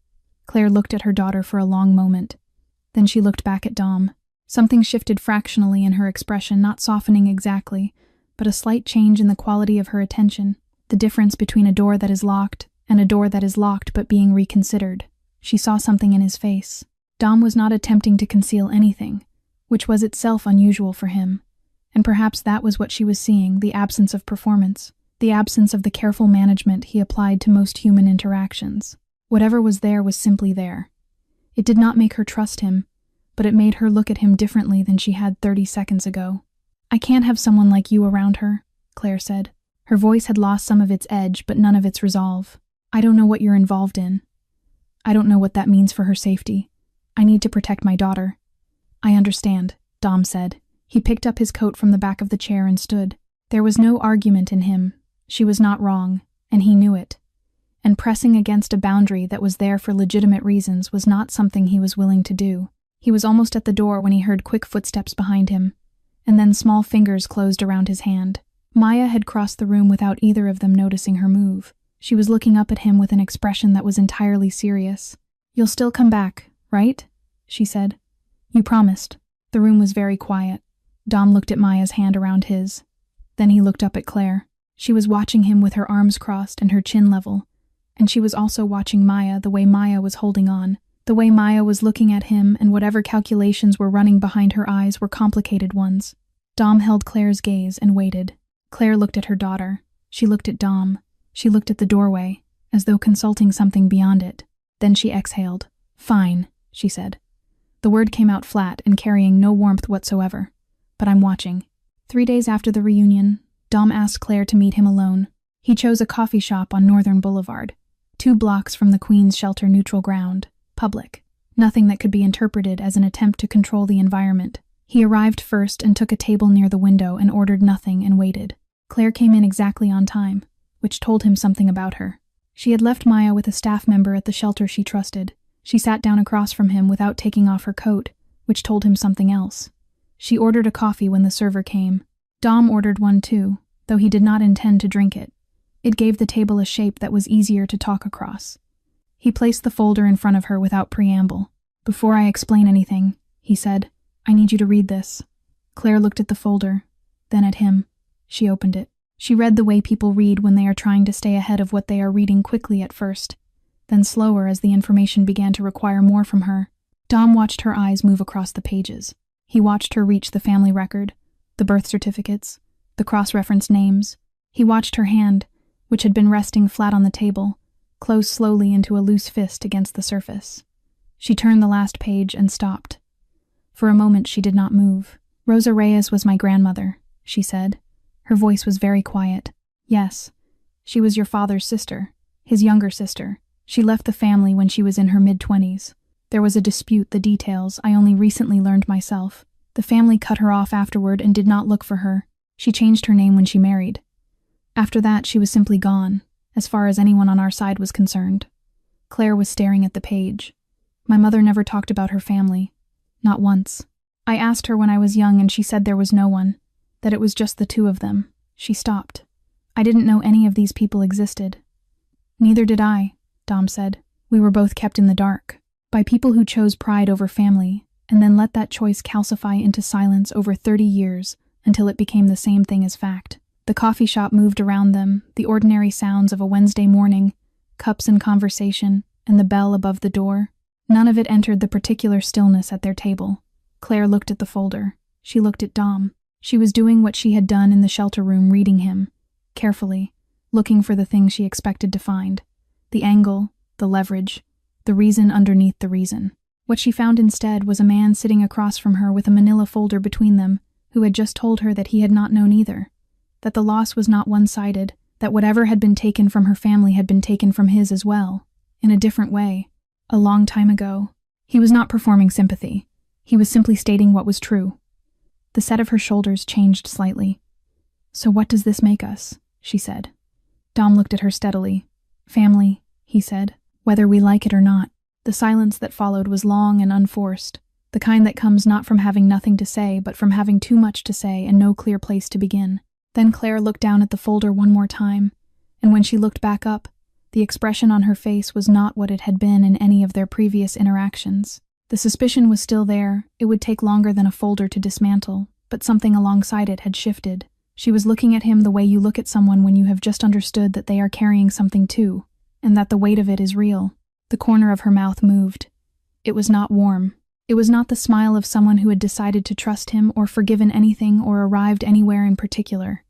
Claire looked at her daughter for a long moment. Then she looked back at Dom. Something shifted fractionally in her expression, not softening exactly, but a slight change in the quality of her attention. The difference between a door that is locked and a door that is locked but being reconsidered. She saw something in his face. Dom was not attempting to conceal anything. which was itself unusual for him. And perhaps that was what she was seeing, the absence of performance, the absence of the careful management he applied to most human interactions. Whatever was there was simply there. It did not make her trust him, but it made her look at him differently than she had 30 seconds ago. "I can't have someone like you around her," Claire said. Her voice had lost some of its edge, but none of its resolve. "I don't know what you're involved in. I don't know what that means for her safety. I need to protect my daughter." "I understand," Dom said. He picked up his coat from the back of the chair and stood. There was no argument in him. She was not wrong, and he knew it. And pressing against a boundary that was there for legitimate reasons was not something he was willing to do. He was almost at the door when he heard quick footsteps behind him, and then small fingers closed around his hand. Maya had crossed the room without either of them noticing her move. She was looking up at him with an expression that was entirely serious. "You'll still come back, right?" she said. "You promised." The room was very quiet. Dom looked at Maya's hand around his. Then he looked up at Claire. She was watching him with her arms crossed and her chin level, and she was also watching Maya the way Maya was holding on. The way Maya was looking at him, and whatever calculations were running behind her eyes were complicated ones. Dom held Claire's gaze and waited. Claire looked at her daughter. She looked at Dom. She looked at the doorway, as though consulting something beyond it. Then she exhaled. "Fine," she said. The word came out flat and carrying no warmth whatsoever. "But I'm watching." 3 days after the reunion, Dom asked Claire to meet him alone. He chose a coffee shop on Northern Boulevard, 2 blocks from the Queen's Shelter neutral ground, public. Nothing that could be interpreted as an attempt to control the environment. He arrived first and took a table near the window and ordered nothing and waited. Claire came in exactly on time, which told him something about her. She had left Maya with a staff member at the shelter she trusted. She sat down across from him without taking off her coat, which told him something else. She ordered a coffee when the server came. Dom ordered one too, though he did not intend to drink it. It gave the table a shape that was easier to talk across. He placed the folder in front of her without preamble. "Before I explain anything," he said, "I need you to read this." Claire looked at the folder, then at him. She opened it. She read the way people read when they are trying to stay ahead of what they are reading, quickly at first, then slower as the information began to require more from her. Dom watched her eyes move across the pages. He watched her reach the family record, the birth certificates, the cross-referenced names. He watched her hand, which had been resting flat on the table, close slowly into a loose fist against the surface. She turned the last page and stopped. For a moment she did not move. "Rosa Reyes was my grandmother," she said. Her voice was very quiet. "Yes, she was your father's sister, his younger sister. She left the family when she was in her mid-20s. There was a dispute, the details I only recently learned myself. The family cut her off afterward and did not look for her. She changed her name when she married. After that, she was simply gone, as far as anyone on our side was concerned." Claire was staring at the page. "My mother never talked about her family. Not once. I asked her when I was young and she said there was no one, that it was just the 2 of them." She stopped. "I didn't know any of these people existed." "Neither did I," Dom said. "We were both kept in the dark by people who chose pride over family and then let that choice calcify into silence over 30 years until it became the same thing as fact." The coffee shop moved around them, the ordinary sounds of a Wednesday morning, cups and conversation, and the bell above the door. None of it entered the particular stillness at their table. Claire looked at the folder. She looked at Dom. She was doing what she had done in the shelter room, reading him, carefully, looking for the thing she expected to find. The angle, the leverage, the reason underneath the reason. What she found instead was a man sitting across from her with a manila folder between them, who had just told her that he had not known either, that the loss was not one-sided, that whatever had been taken from her family had been taken from his as well, in a different way, a long time ago. He was not performing sympathy. He was simply stating what was true. The set of her shoulders changed slightly. "So what does this make us?" she said. Dom looked at her steadily. "Family," he said, "whether we like it or not." The silence that followed was long and unforced, the kind that comes not from having nothing to say, but from having too much to say and no clear place to begin. Then Claire looked down at the folder one more time, and when she looked back up, the expression on her face was not what it had been in any of their previous interactions. The suspicion was still there. It would take longer than a folder to dismantle, but something alongside it had shifted. She was looking at him the way you look at someone when you have just understood that they are carrying something too, and that the weight of it is real. The corner of her mouth moved. It was not warm. It was not the smile of someone who had decided to trust him or forgiven anything or arrived anywhere in particular.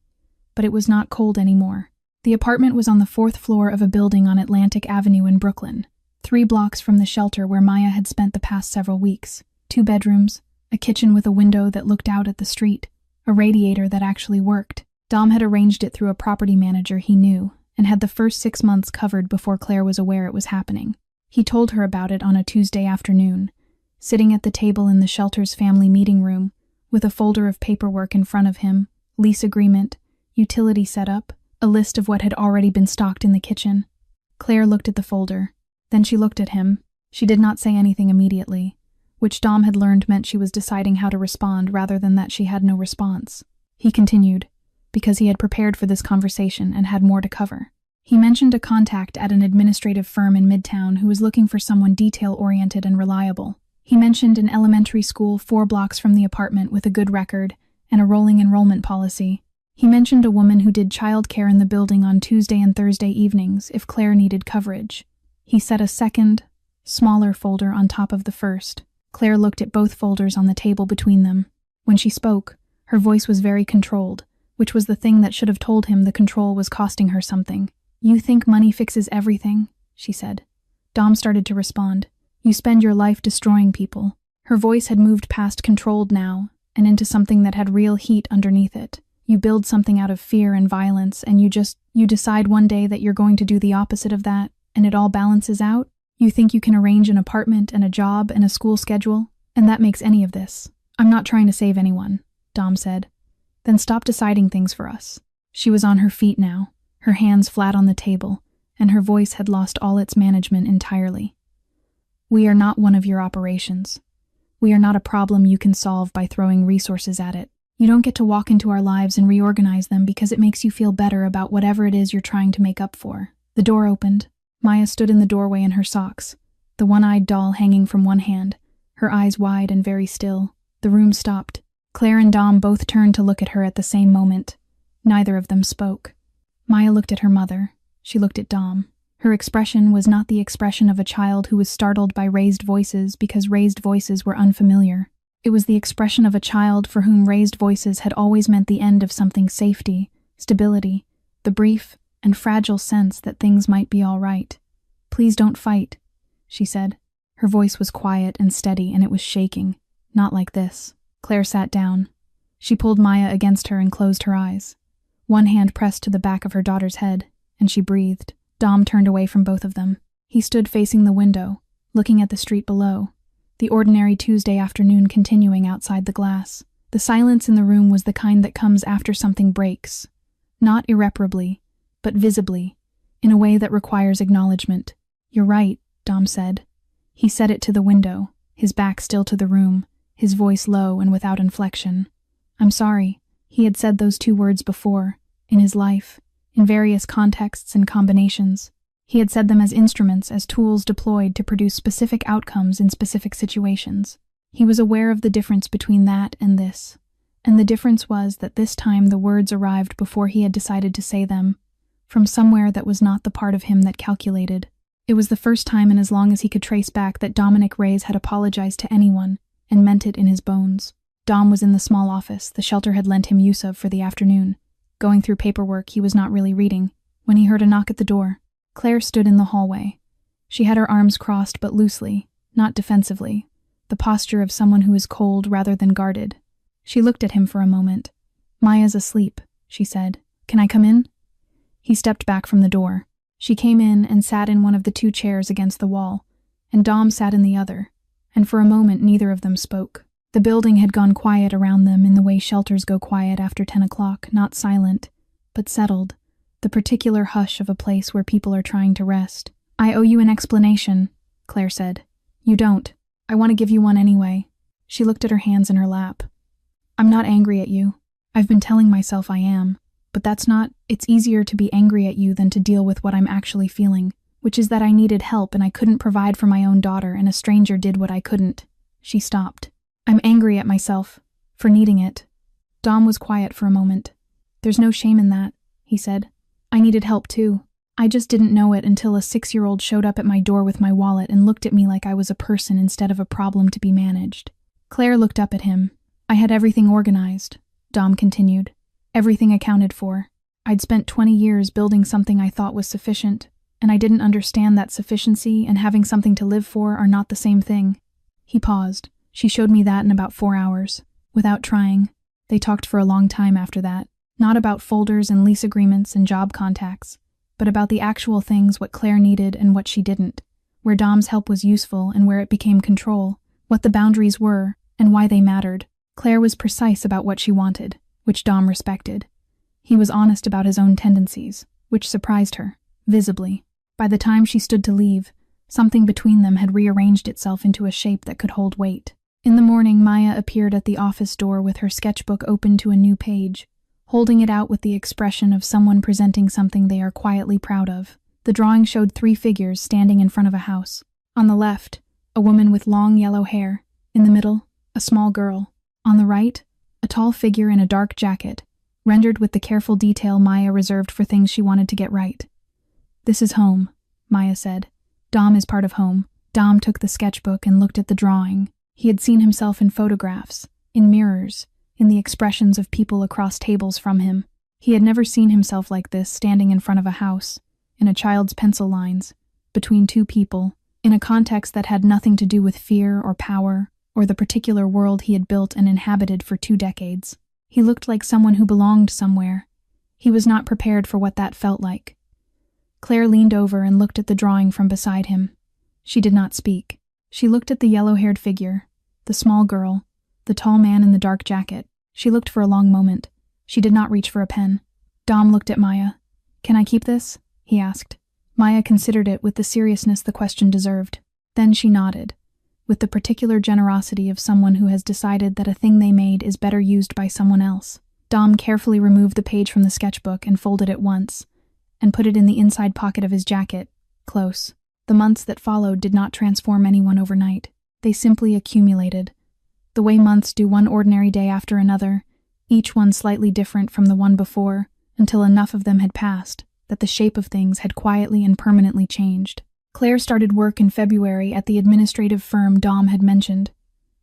But it was not cold anymore. The apartment was on the 4th floor of a building on Atlantic Avenue in Brooklyn, 3 blocks from the shelter where Maya had spent the past several weeks. 2 bedrooms, a kitchen with a window that looked out at the street, a radiator that actually worked. Dom had arranged it through a property manager he knew and had the first 6 months covered before Claire was aware it was happening. He told her about it on a Tuesday afternoon, sitting at the table in the shelter's family meeting room, with a folder of paperwork in front of him, lease agreement, utility setup, a list of what had already been stocked in the kitchen. Claire looked at the folder. Then she looked at him. She did not say anything immediately, which Dom had learned meant she was deciding how to respond rather than that she had no response. He continued, because he had prepared for this conversation and had more to cover. He mentioned a contact at an administrative firm in Midtown who was looking for someone detail-oriented and reliable. He mentioned an elementary school 4 blocks from the apartment with a good record and a rolling enrollment policy. He mentioned a woman who did childcare in the building on Tuesday and Thursday evenings if Claire needed coverage. He set a second, smaller folder on top of the first. Claire looked at both folders on the table between them. When she spoke, her voice was very controlled, which was the thing that should have told him the control was costing her something. "You think money fixes everything?" she said. Dom started to respond. "You spend your life destroying people." Her voice had moved past controlled now and into something that had real heat underneath it. You build something out of fear and violence, and you decide one day that you're going to do the opposite of that, and it all balances out? You think you can arrange an apartment and a job and a school schedule, and that makes any of this. "I'm not trying to save anyone," Dom said. "Then stop deciding things for us." She was on her feet now, her hands flat on the table, and her voice had lost all its management entirely. "We are not one of your operations. We are not a problem you can solve by throwing resources at it. You don't get to walk into our lives and reorganize them because it makes you feel better about whatever it is you're trying to make up for." The door opened. Maya stood in the doorway in her socks, the one-eyed doll hanging from one hand, her eyes wide and very still. The room stopped. Claire and Dom both turned to look at her at the same moment. Neither of them spoke. Maya looked at her mother. She looked at Dom. Her expression was not the expression of a child who was startled by raised voices because raised voices were unfamiliar. It was the expression of a child for whom raised voices had always meant the end of something: safety, stability, the brief and fragile sense that things might be all right. "Please don't fight," she said. Her voice was quiet and steady, and it was shaking. "Not like this." Claire sat down. She pulled Maya against her and closed her eyes. One hand pressed to the back of her daughter's head, and she breathed. Dom turned away from both of them. He stood facing the window, looking at the street below, the ordinary Tuesday afternoon continuing outside the glass. The silence in the room was the kind that comes after something breaks, not irreparably, but visibly, in a way that requires acknowledgement. "You're right," Dom said. He said it to the window, his back still to the room, his voice low and without inflection. "I'm sorry." He had said those 2 words before, in his life, in various contexts and combinations. He had said them as instruments, as tools deployed to produce specific outcomes in specific situations. He was aware of the difference between that and this, and the difference was that this time the words arrived before he had decided to say them, from somewhere that was not the part of him that calculated. It was the first time in as long as he could trace back that Dominic Reyes had apologized to anyone, and meant it in his bones. Dom was in the small office the shelter had lent him use of for the afternoon. Going through paperwork he was not really reading, when he heard a knock at the door. Claire stood in the hallway. She had her arms crossed but loosely, not defensively, the posture of someone who is cold rather than guarded. She looked at him for a moment. "Maya's asleep," she said. "Can I come in?" He stepped back from the door. She came in and sat in one of the 2 chairs against the wall, and Dom sat in the other, and for a moment neither of them spoke. The building had gone quiet around them in the way shelters go quiet after 10 o'clock, not silent, but settled, the particular hush of a place where people are trying to rest. "I owe you an explanation," Claire said. "You don't. I want to give you one anyway." She looked at her hands in her lap. "I'm not angry at you. I've been telling myself I am. But that's not. It's easier to be angry at you than to deal with what I'm actually feeling, which is that I needed help and I couldn't provide for my own daughter and a stranger did what I couldn't." She stopped. "I'm angry at myself for needing it." Dom was quiet for a moment. "There's no shame in that," he said. "I needed help too. I just didn't know it until a 6-year-old showed up at my door with my wallet and looked at me like I was a person instead of a problem to be managed. Claire looked up at him. I had everything organized, Dom continued. Everything accounted for. I'd spent 20 years building something I thought was sufficient, and I didn't understand that sufficiency and having something to live for are not the same thing. He paused. She showed me that in about 4 hours. Without trying. They talked for a long time after that. Not about folders and lease agreements and job contacts, but about the actual things, what Claire needed and what she didn't, where Dom's help was useful and where it became control, what the boundaries were and why they mattered. Claire was precise about what she wanted, which Dom respected. He was honest about his own tendencies, which surprised her, visibly. By the time she stood to leave, something between them had rearranged itself into a shape that could hold weight. In the morning, Maya appeared at the office door with her sketchbook open to a new page, holding it out with the expression of someone presenting something they are quietly proud of. The drawing showed 3 figures standing in front of a house. On the left, a woman with long yellow hair. In the middle, a small girl. On the right, a tall figure in a dark jacket, rendered with the careful detail Maya reserved for things she wanted to get right. This is home, Maya said. Dom is part of home. Dom took the sketchbook and looked at the drawing. He had seen himself in photographs, in mirrors, in the expressions of people across tables from him. He had never seen himself like this, standing in front of a house, in a child's pencil lines, between 2 people, in a context that had nothing to do with fear or power, or the particular world he had built and inhabited for 2 decades. He looked like someone who belonged somewhere. He was not prepared for what that felt like. Claire leaned over and looked at the drawing from beside him. She did not speak. She looked at the yellow-haired figure, the small girl, the tall man in the dark jacket. She looked for a long moment. She did not reach for a pen. Dom looked at Maya. "Can I keep this?" he asked. Maya considered it with the seriousness the question deserved. Then she nodded, with the particular generosity of someone who has decided that a thing they made is better used by someone else. Dom carefully removed the page from the sketchbook and folded it once, and put it in the inside pocket of his jacket, close. The months that followed did not transform anyone overnight. They simply accumulated. The way months do, one ordinary day after another, each one slightly different from the one before, until enough of them had passed, that the shape of things had quietly and permanently changed. Claire started work in February at the administrative firm Dom had mentioned,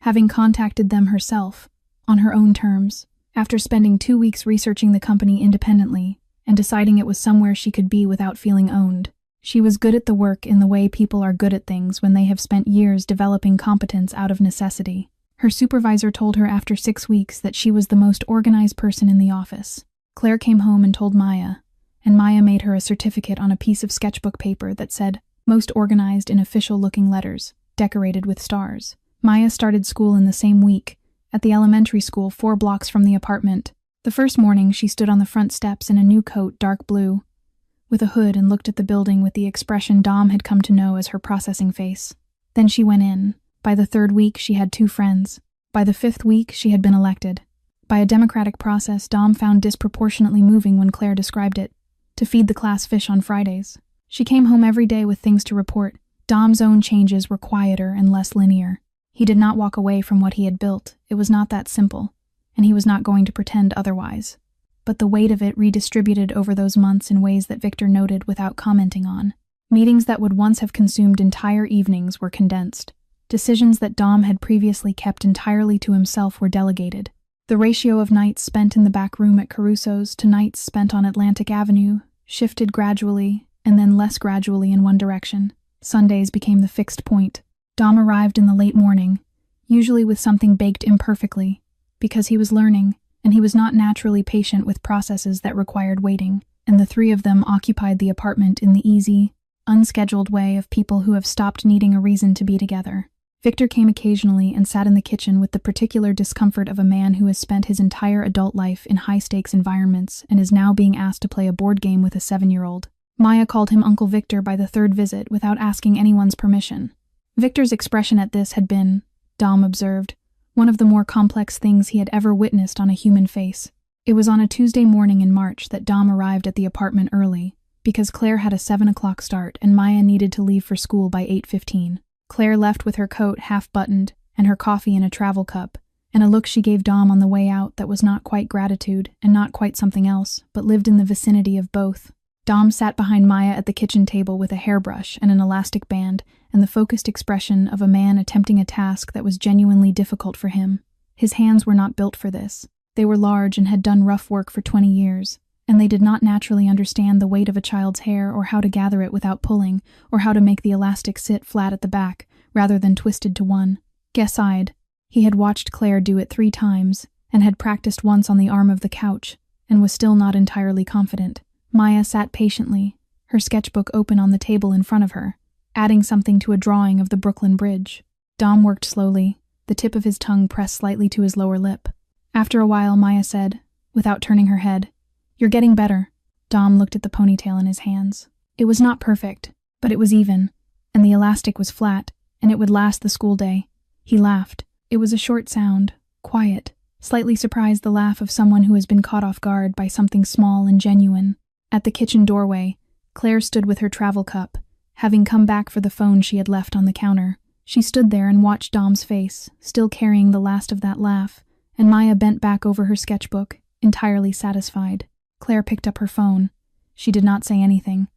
having contacted them herself, on her own terms, after spending 2 weeks researching the company independently and deciding it was somewhere she could be without feeling owned. She was good at the work in the way people are good at things when they have spent years developing competence out of necessity. Her supervisor told her after 6 weeks that she was the most organized person in the office. Claire came home and told Maya, and Maya made her a certificate on a piece of sketchbook paper that said, "Most organized," in official-looking letters, decorated with stars. Maya started school in the same week, at the elementary school 4 blocks from the apartment. The first morning, she stood on the front steps in a new coat, dark blue, with a hood, and looked at the building with the expression Dom had come to know as her processing face. Then she went in. By the 3rd week, she had 2 friends. By the 5th week, she had been elected. By a democratic process Dom found disproportionately moving when Claire described it, to feed the class fish on Fridays. She came home every day with things to report. Dom's own changes were quieter and less linear. He did not walk away from what he had built. It was not that simple, and he was not going to pretend otherwise. But the weight of it redistributed over those months in ways that Victor noted without commenting on. Meetings that would once have consumed entire evenings were condensed. Decisions that Dom had previously kept entirely to himself were delegated. The ratio of nights spent in the back room at Caruso's to nights spent on Atlantic Avenue shifted gradually, and then less gradually in one direction. Sundays became the fixed point. Dom arrived in the late morning, usually with something baked imperfectly, because he was learning, and he was not naturally patient with processes that required waiting, and the 3 of them occupied the apartment in the easy, unscheduled way of people who have stopped needing a reason to be together. Victor came occasionally and sat in the kitchen with the particular discomfort of a man who has spent his entire adult life in high-stakes environments and is now being asked to play a board game with a 7-year-old. Maya called him Uncle Victor by the 3rd visit without asking anyone's permission. Victor's expression at this had been, Dom observed, one of the more complex things he had ever witnessed on a human face. It was on a Tuesday morning in March that Dom arrived at the apartment early, because Claire had a 7 o'clock start and Maya needed to leave for school by 8:15. Claire left with her coat half-buttoned and her coffee in a travel cup, and a look she gave Dom on the way out that was not quite gratitude and not quite something else, but lived in the vicinity of both. Dom sat behind Maya at the kitchen table with a hairbrush and an elastic band and the focused expression of a man attempting a task that was genuinely difficult for him. His hands were not built for this. They were large and had done rough work for 20 years, and they did not naturally understand the weight of a child's hair or how to gather it without pulling, or how to make the elastic sit flat at the back rather than twisted to one. Guess-eyed, he had watched Claire do it 3 times and had practiced once on the arm of the couch and was still not entirely confident. Maya sat patiently, her sketchbook open on the table in front of her, adding something to a drawing of the Brooklyn Bridge. Dom worked slowly, the tip of his tongue pressed slightly to his lower lip. After a while, Maya said, without turning her head, "You're getting better." Dom looked at the ponytail in his hands. It was not perfect, but it was even, and the elastic was flat, and it would last the school day. He laughed. It was a short sound, quiet, slightly surprised, the laugh of someone who has been caught off guard by something small and genuine. At the kitchen doorway, Claire stood with her travel cup, having come back for the phone she had left on the counter. She stood there and watched Dom's face, still carrying the last of that laugh, and Maya bent back over her sketchbook, entirely satisfied. Claire picked up her phone. She did not say anything,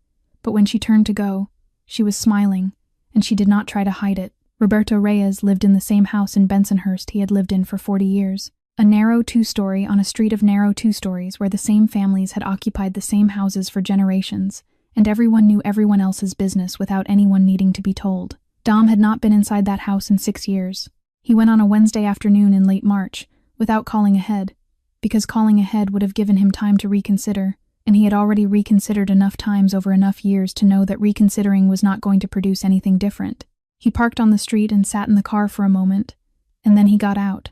but when she turned to go, she was smiling, and she did not try to hide it. Roberto Reyes lived in the same house in Bensonhurst he had lived in for 40 years. A narrow 2-story on a street of narrow 2-stories where the same families had occupied the same houses for generations, and everyone knew everyone else's business without anyone needing to be told. Dom had not been inside that house in 6 years. He went on a Wednesday afternoon in late March, without calling ahead, because calling ahead would have given him time to reconsider, and he had already reconsidered enough times over enough years to know that reconsidering was not going to produce anything different. He parked on the street and sat in the car for a moment, and then he got out.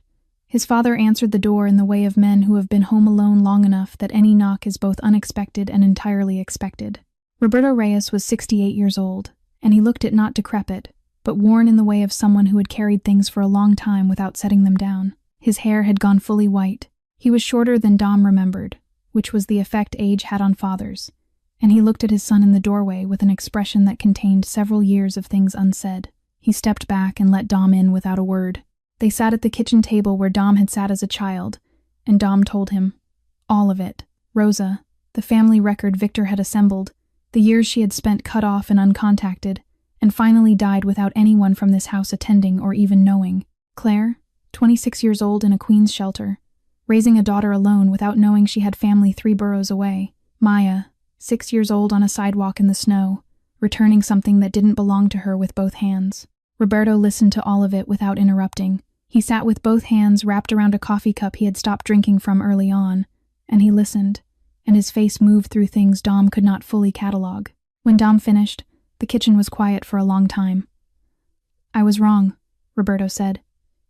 His father answered the door in the way of men who have been home alone long enough that any knock is both unexpected and entirely expected. Roberto Reyes was 68 years old, and he looked it not decrepit, but worn in the way of someone who had carried things for a long time without setting them down. His hair had gone fully white. He was shorter than Dom remembered, which was the effect age had on fathers, and he looked at his son in the doorway with an expression that contained several years of things unsaid. He stepped back and let Dom in without a word. They sat at the kitchen table where Dom had sat as a child, and Dom told him all of it. Rosa, the family record Victor had assembled, the years she had spent cut off and uncontacted, and finally died without anyone from this house attending or even knowing. Claire, 26 years old in a Queen's shelter, raising a daughter alone without knowing she had family 3 boroughs away. Maya, 6 years old on a sidewalk in the snow, returning something that didn't belong to her with both hands. Roberto listened to all of it without interrupting. He sat with both hands wrapped around a coffee cup he had stopped drinking from early on, and he listened, and his face moved through things Dom could not fully catalog. When Dom finished, the kitchen was quiet for a long time. "I was wrong," Roberto said.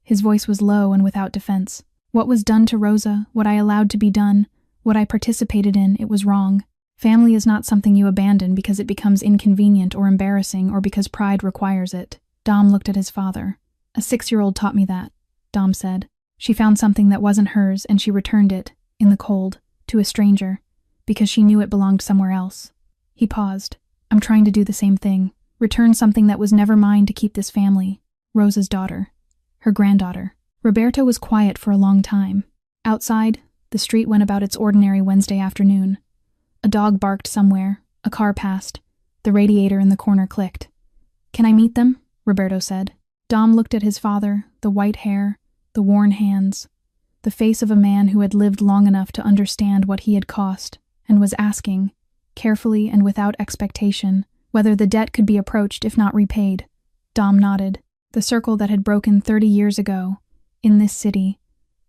His voice was low and without defense. "What was done to Rosa, what I allowed to be done, what I participated in, it was wrong. Family is not something you abandon because it becomes inconvenient or embarrassing or because pride requires it." Dom looked at his father. "A 6-year-old taught me that," Dom said. "She found something that wasn't hers and she returned it, in the cold, to a stranger, because she knew it belonged somewhere else." He paused. "I'm trying to do the same thing. Return something that was never mine to keep this family. Rosa's daughter. Her granddaughter." Roberto was quiet for a long time. Outside, the street went about its ordinary Wednesday afternoon. A dog barked somewhere, a car passed, the radiator in the corner clicked. "Can I meet them?" Roberto said. Dom looked at his father, the white hair, the worn hands, the face of a man who had lived long enough to understand what he had cost, and was asking, carefully and without expectation, whether the debt could be approached if not repaid. Dom nodded. The circle that had broken 30 years ago, in this city,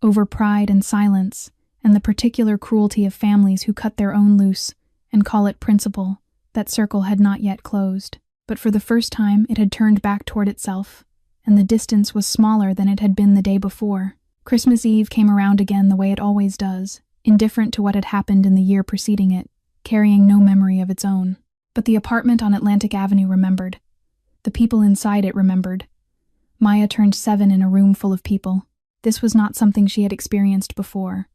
over pride and silence, and the particular cruelty of families who cut their own loose and call it principle, that circle had not yet closed. But for the first time it had turned back toward itself, and the distance was smaller than it had been the day before. Christmas Eve came around again the way it always does, indifferent to what had happened in the year preceding it, carrying no memory of its own. But the apartment on Atlantic Avenue remembered. The people inside it remembered. Maya turned 7 in a room full of people. This was not something she had experienced before,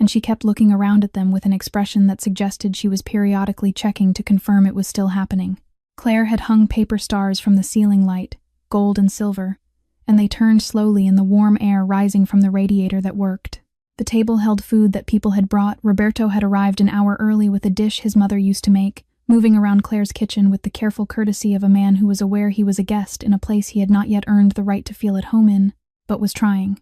and she kept looking around at them with an expression that suggested she was periodically checking to confirm it was still happening. Claire had hung paper stars from the ceiling light, gold and silver, and they turned slowly in the warm air rising from the radiator that worked. The table held food that people had brought. Roberto had arrived an hour early with a dish his mother used to make, moving around Claire's kitchen with the careful courtesy of a man who was aware he was a guest in a place he had not yet earned the right to feel at home in, but was trying.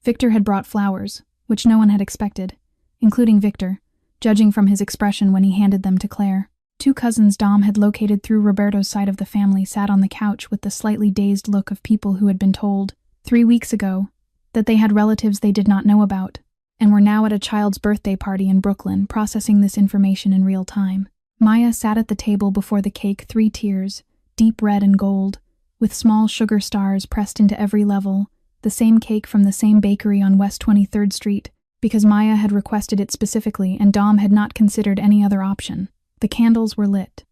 Victor had brought flowers, which no one had expected, including Victor, judging from his expression when he handed them to Claire. Two cousins Dom had located through Roberto's side of the family sat on the couch with the slightly dazed look of people who had been told, 3 weeks ago, that they had relatives they did not know about, and were now at a child's birthday party in Brooklyn processing this information in real time. Maya sat at the table before the cake 3 tiers, deep red and gold, with small sugar stars pressed into every level, the same cake from the same bakery on West 23rd Street, because Maya had requested it specifically and Dom had not considered any other option. The candles were lit,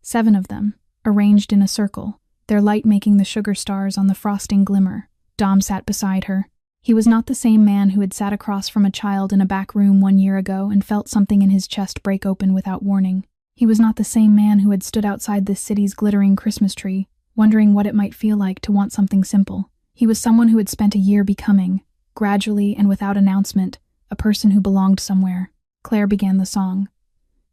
7 of them, arranged in a circle, their light making the sugar stars on the frosting glimmer. Dom sat beside her. He was not the same man who had sat across from a child in a back room 1 year ago and felt something in his chest break open without warning. He was not the same man who had stood outside this city's glittering Christmas tree, wondering what it might feel like to want something simple. He was someone who had spent a year becoming, gradually and without announcement, a person who belonged somewhere. Claire began the song.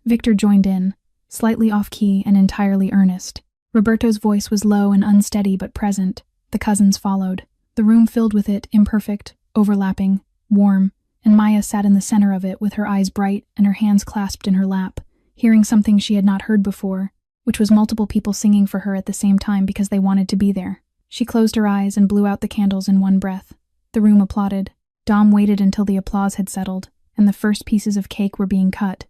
Victor joined in, slightly off-key and entirely earnest. Roberto's voice was low and unsteady but present. The cousins followed. The room filled with it, imperfect, overlapping, warm, and Maya sat in the center of it with her eyes bright and her hands clasped in her lap, hearing something she had not heard before, which was multiple people singing for her at the same time because they wanted to be there. She closed her eyes and blew out the candles in one breath. The room applauded. Dom waited until the applause had settled, and the first pieces of cake were being cut.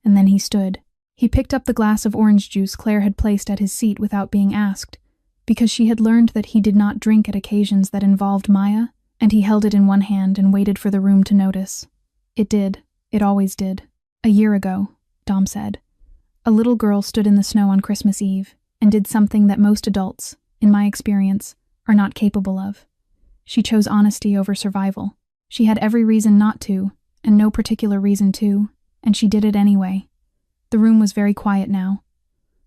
And then he stood. He picked up the glass of orange juice Claire had placed at his seat without being asked, because she had learned that he did not drink at occasions that involved Maya, and he held it in one hand and waited for the room to notice. It did. It always did. "A year ago," Dom said, "a little girl stood in the snow on Christmas Eve and did something that most adults, in my experience, are not capable of. She chose honesty over survival. She had every reason not to, and no particular reason to, and she did it anyway." The room was very quiet now.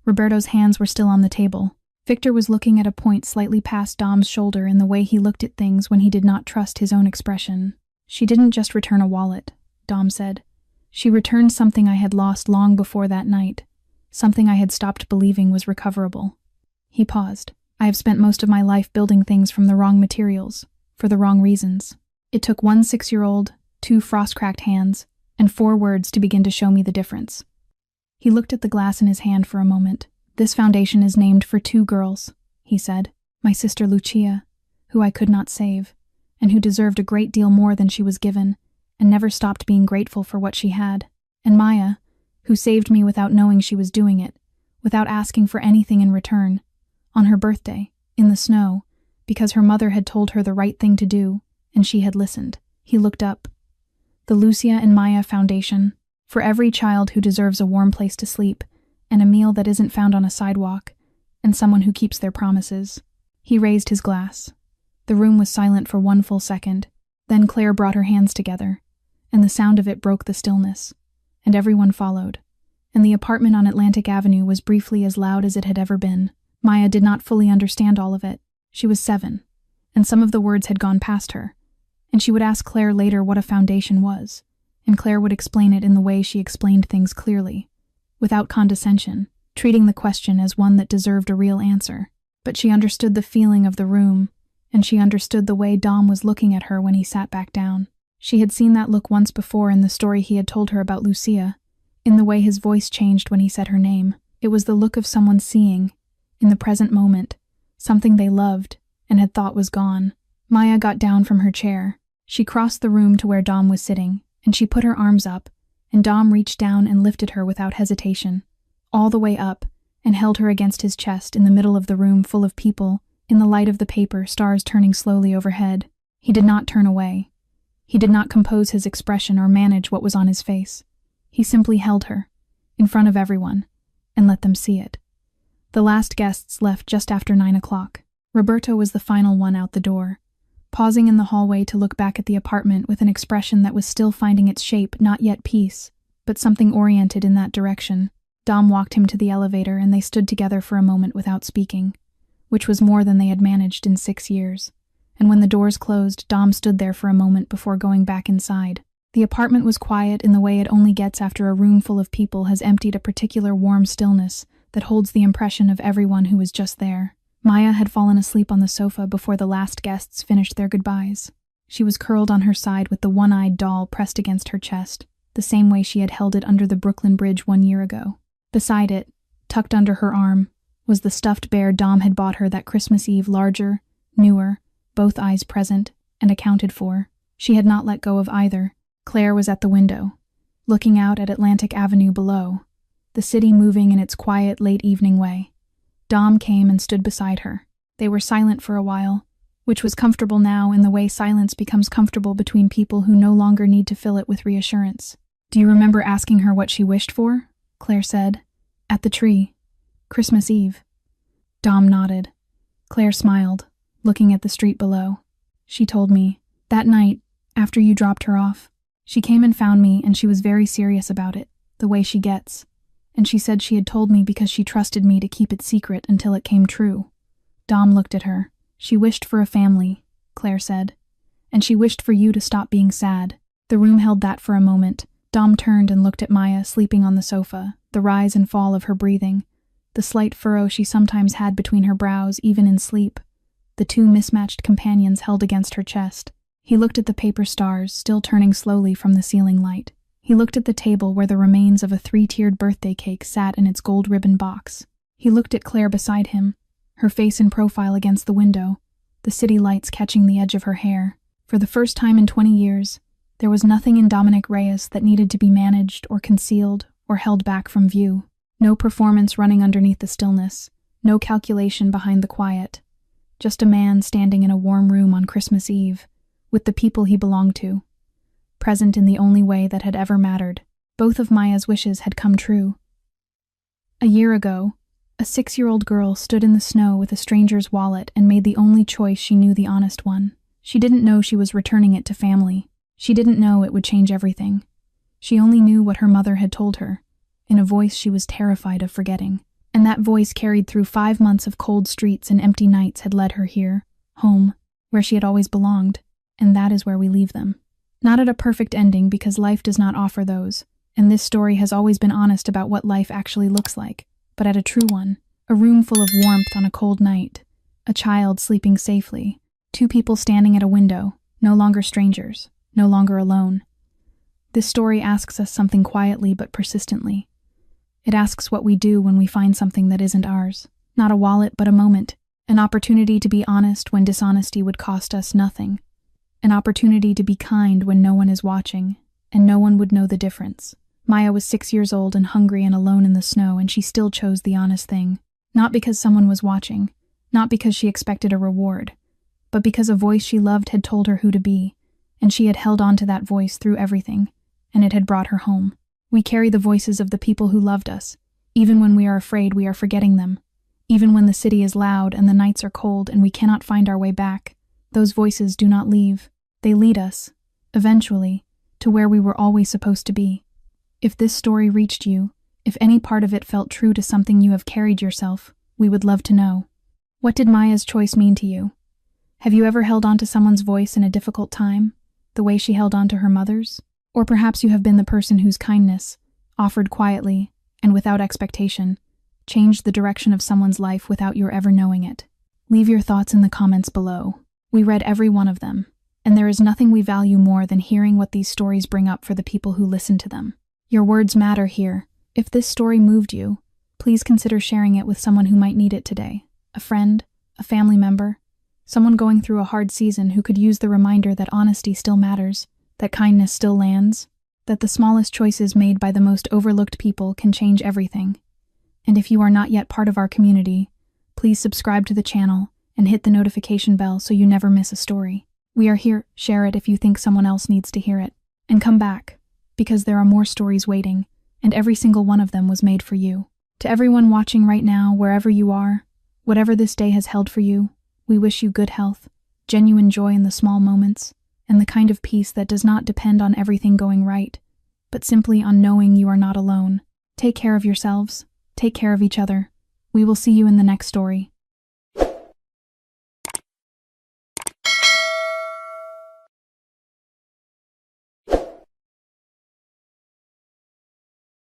Roberto's hands were still on the table. Victor was looking at a point slightly past Dom's shoulder in the way he looked at things when he did not trust his own expression. "She didn't just return a wallet," Dom said. "She returned something I had lost long before that night, something I had stopped believing was recoverable." He paused. "I have spent most of my life building things from the wrong materials, for the wrong reasons. It took 1 6-year-old, 2 frost-cracked hands, and 4 words to begin to show me the difference." He looked at the glass in his hand for a moment. "This foundation is named for 2 girls," he said. "My sister Lucia, who I could not save, and who deserved a great deal more than she was given, and never stopped being grateful for what she had, and Maya, who saved me without knowing she was doing it, without asking for anything in return, on her birthday, in the snow, because her mother had told her the right thing to do, and she had listened." He looked up. "The Lucia and Maya Foundation, for every child who deserves a warm place to sleep, and a meal that isn't found on a sidewalk, and someone who keeps their promises." He raised his glass. The room was silent for 1 full second. Then Claire brought her hands together, and the sound of it broke the stillness, and everyone followed, and the apartment on Atlantic Avenue was briefly as loud as it had ever been. Maya did not fully understand all of it. She was 7, and some of the words had gone past her, and she would ask Claire later what a foundation was, and Claire would explain it in the way she explained things clearly, without condescension, treating the question as one that deserved a real answer. But she understood the feeling of the room, and she understood the way Dom was looking at her when he sat back down. She had seen that look once before in the story he had told her about Lucia, in the way his voice changed when he said her name. It was the look of someone seeing, in the present moment, something they loved and had thought was gone. Maya got down from her chair. She crossed the room to where Dom was sitting, and she put her arms up, and Dom reached down and lifted her without hesitation, all the way up, and held her against his chest in the middle of the room full of people, in the light of the paper, stars turning slowly overhead. He did not turn away. He did not compose his expression or manage what was on his face. He simply held her, in front of everyone, and let them see it. The last guests left just after 9 o'clock. Roberto was the final one out the door, pausing in the hallway to look back at the apartment with an expression that was still finding its shape, not yet peace, but something oriented in that direction. Dom walked him to the elevator, and they stood together for a moment without speaking, which was more than they had managed in 6 years. And when the doors closed, Dom stood there for a moment before going back inside. The apartment was quiet in the way it only gets after a room full of people has emptied a particular warm stillness that holds the impression of everyone who was just there. Maya had fallen asleep on the sofa before the last guests finished their goodbyes. She was curled on her side with the one-eyed doll pressed against her chest, the same way she had held it under the Brooklyn Bridge 1 year ago. Beside it, tucked under her arm, was the stuffed bear Dom had bought her that Christmas Eve, larger, newer, both eyes present, and accounted for. She had not let go of either. Claire was at the window, looking out at Atlantic Avenue below, the city moving in its quiet late evening way. Dom came and stood beside her. They were silent for a while, which was comfortable now in the way silence becomes comfortable between people who no longer need to fill it with reassurance. "Do you remember asking her what she wished for?" Claire said. "At the tree. Christmas Eve." Dom nodded. Claire smiled, looking at the street below. "She told me, that night, after you dropped her off. She came and found me, and she was very serious about it, the way she gets. And she said she had told me because she trusted me to keep it secret until it came true." Dom looked at her. "She wished for a family," Claire said. "And she wished for you to stop being sad." The room held that for a moment. Dom turned and looked at Maya sleeping on the sofa, the rise and fall of her breathing, the slight furrow she sometimes had between her brows even in sleep, the two mismatched companions held against her chest. He looked at the paper stars still turning slowly from the ceiling light. He looked at the table where the remains of a 3-tiered birthday cake sat in its gold ribbon box. He looked at Claire beside him, her face in profile against the window, the city lights catching the edge of her hair. For the first time in 20 years, there was nothing in Dominic Reyes that needed to be managed or concealed or held back from view. No performance running underneath the stillness, no calculation behind the quiet. Just a man standing in a warm room on Christmas Eve, with the people he belonged to, present in the only way that had ever mattered. Both of Maya's wishes had come true. A year ago, a 6-year-old girl stood in the snow with a stranger's wallet and made the only choice she knew, the honest one. She didn't know she was returning it to family. She didn't know it would change everything. She only knew what her mother had told her, in a voice she was terrified of forgetting. And that voice, carried through 5 months of cold streets and empty nights, had led her here, home, where she had always belonged. And that is where we leave them. Not at a perfect ending, because life does not offer those, and this story has always been honest about what life actually looks like, but at a true one. A room full of warmth on a cold night, a child sleeping safely, 2 people standing at a window, no longer strangers, no longer alone. This story asks us something quietly but persistently. It asks what we do when we find something that isn't ours. Not a wallet, but a moment. An opportunity to be honest when dishonesty would cost us nothing. An opportunity to be kind when no one is watching, and no one would know the difference. Maya was 6 years old and hungry and alone in the snow, and she still chose the honest thing. Not because someone was watching, not because she expected a reward, but because a voice she loved had told her who to be, and she had held on to that voice through everything, and it had brought her home. We carry the voices of the people who loved us. Even when we are afraid, we are forgetting them. Even when the city is loud and the nights are cold and we cannot find our way back, those voices do not leave. They lead us, eventually, to where we were always supposed to be. If this story reached you, if any part of it felt true to something you have carried yourself, we would love to know. What did Maya's choice mean to you? Have you ever held on to someone's voice in a difficult time, the way she held on to her mother's? Or perhaps you have been the person whose kindness, offered quietly and without expectation, changed the direction of someone's life without your ever knowing it. Leave your thoughts in the comments below. We read every one of them, and there is nothing we value more than hearing what these stories bring up for the people who listen to them. Your words matter here. If this story moved you, please consider sharing it with someone who might need it today. A friend, a family member, someone going through a hard season who could use the reminder that honesty still matters, that kindness still lands, that the smallest choices made by the most overlooked people can change everything. And if you are not yet part of our community, please subscribe to the channel and hit the notification bell so you never miss a story. We are here. Share it if you think someone else needs to hear it. And come back, because there are more stories waiting, and every single one of them was made for you. To everyone watching right now, wherever you are, whatever this day has held for you, we wish you good health, genuine joy in the small moments, and the kind of peace that does not depend on everything going right, but simply on knowing you are not alone. Take care of yourselves. Take care of each other. We will see you in the next story.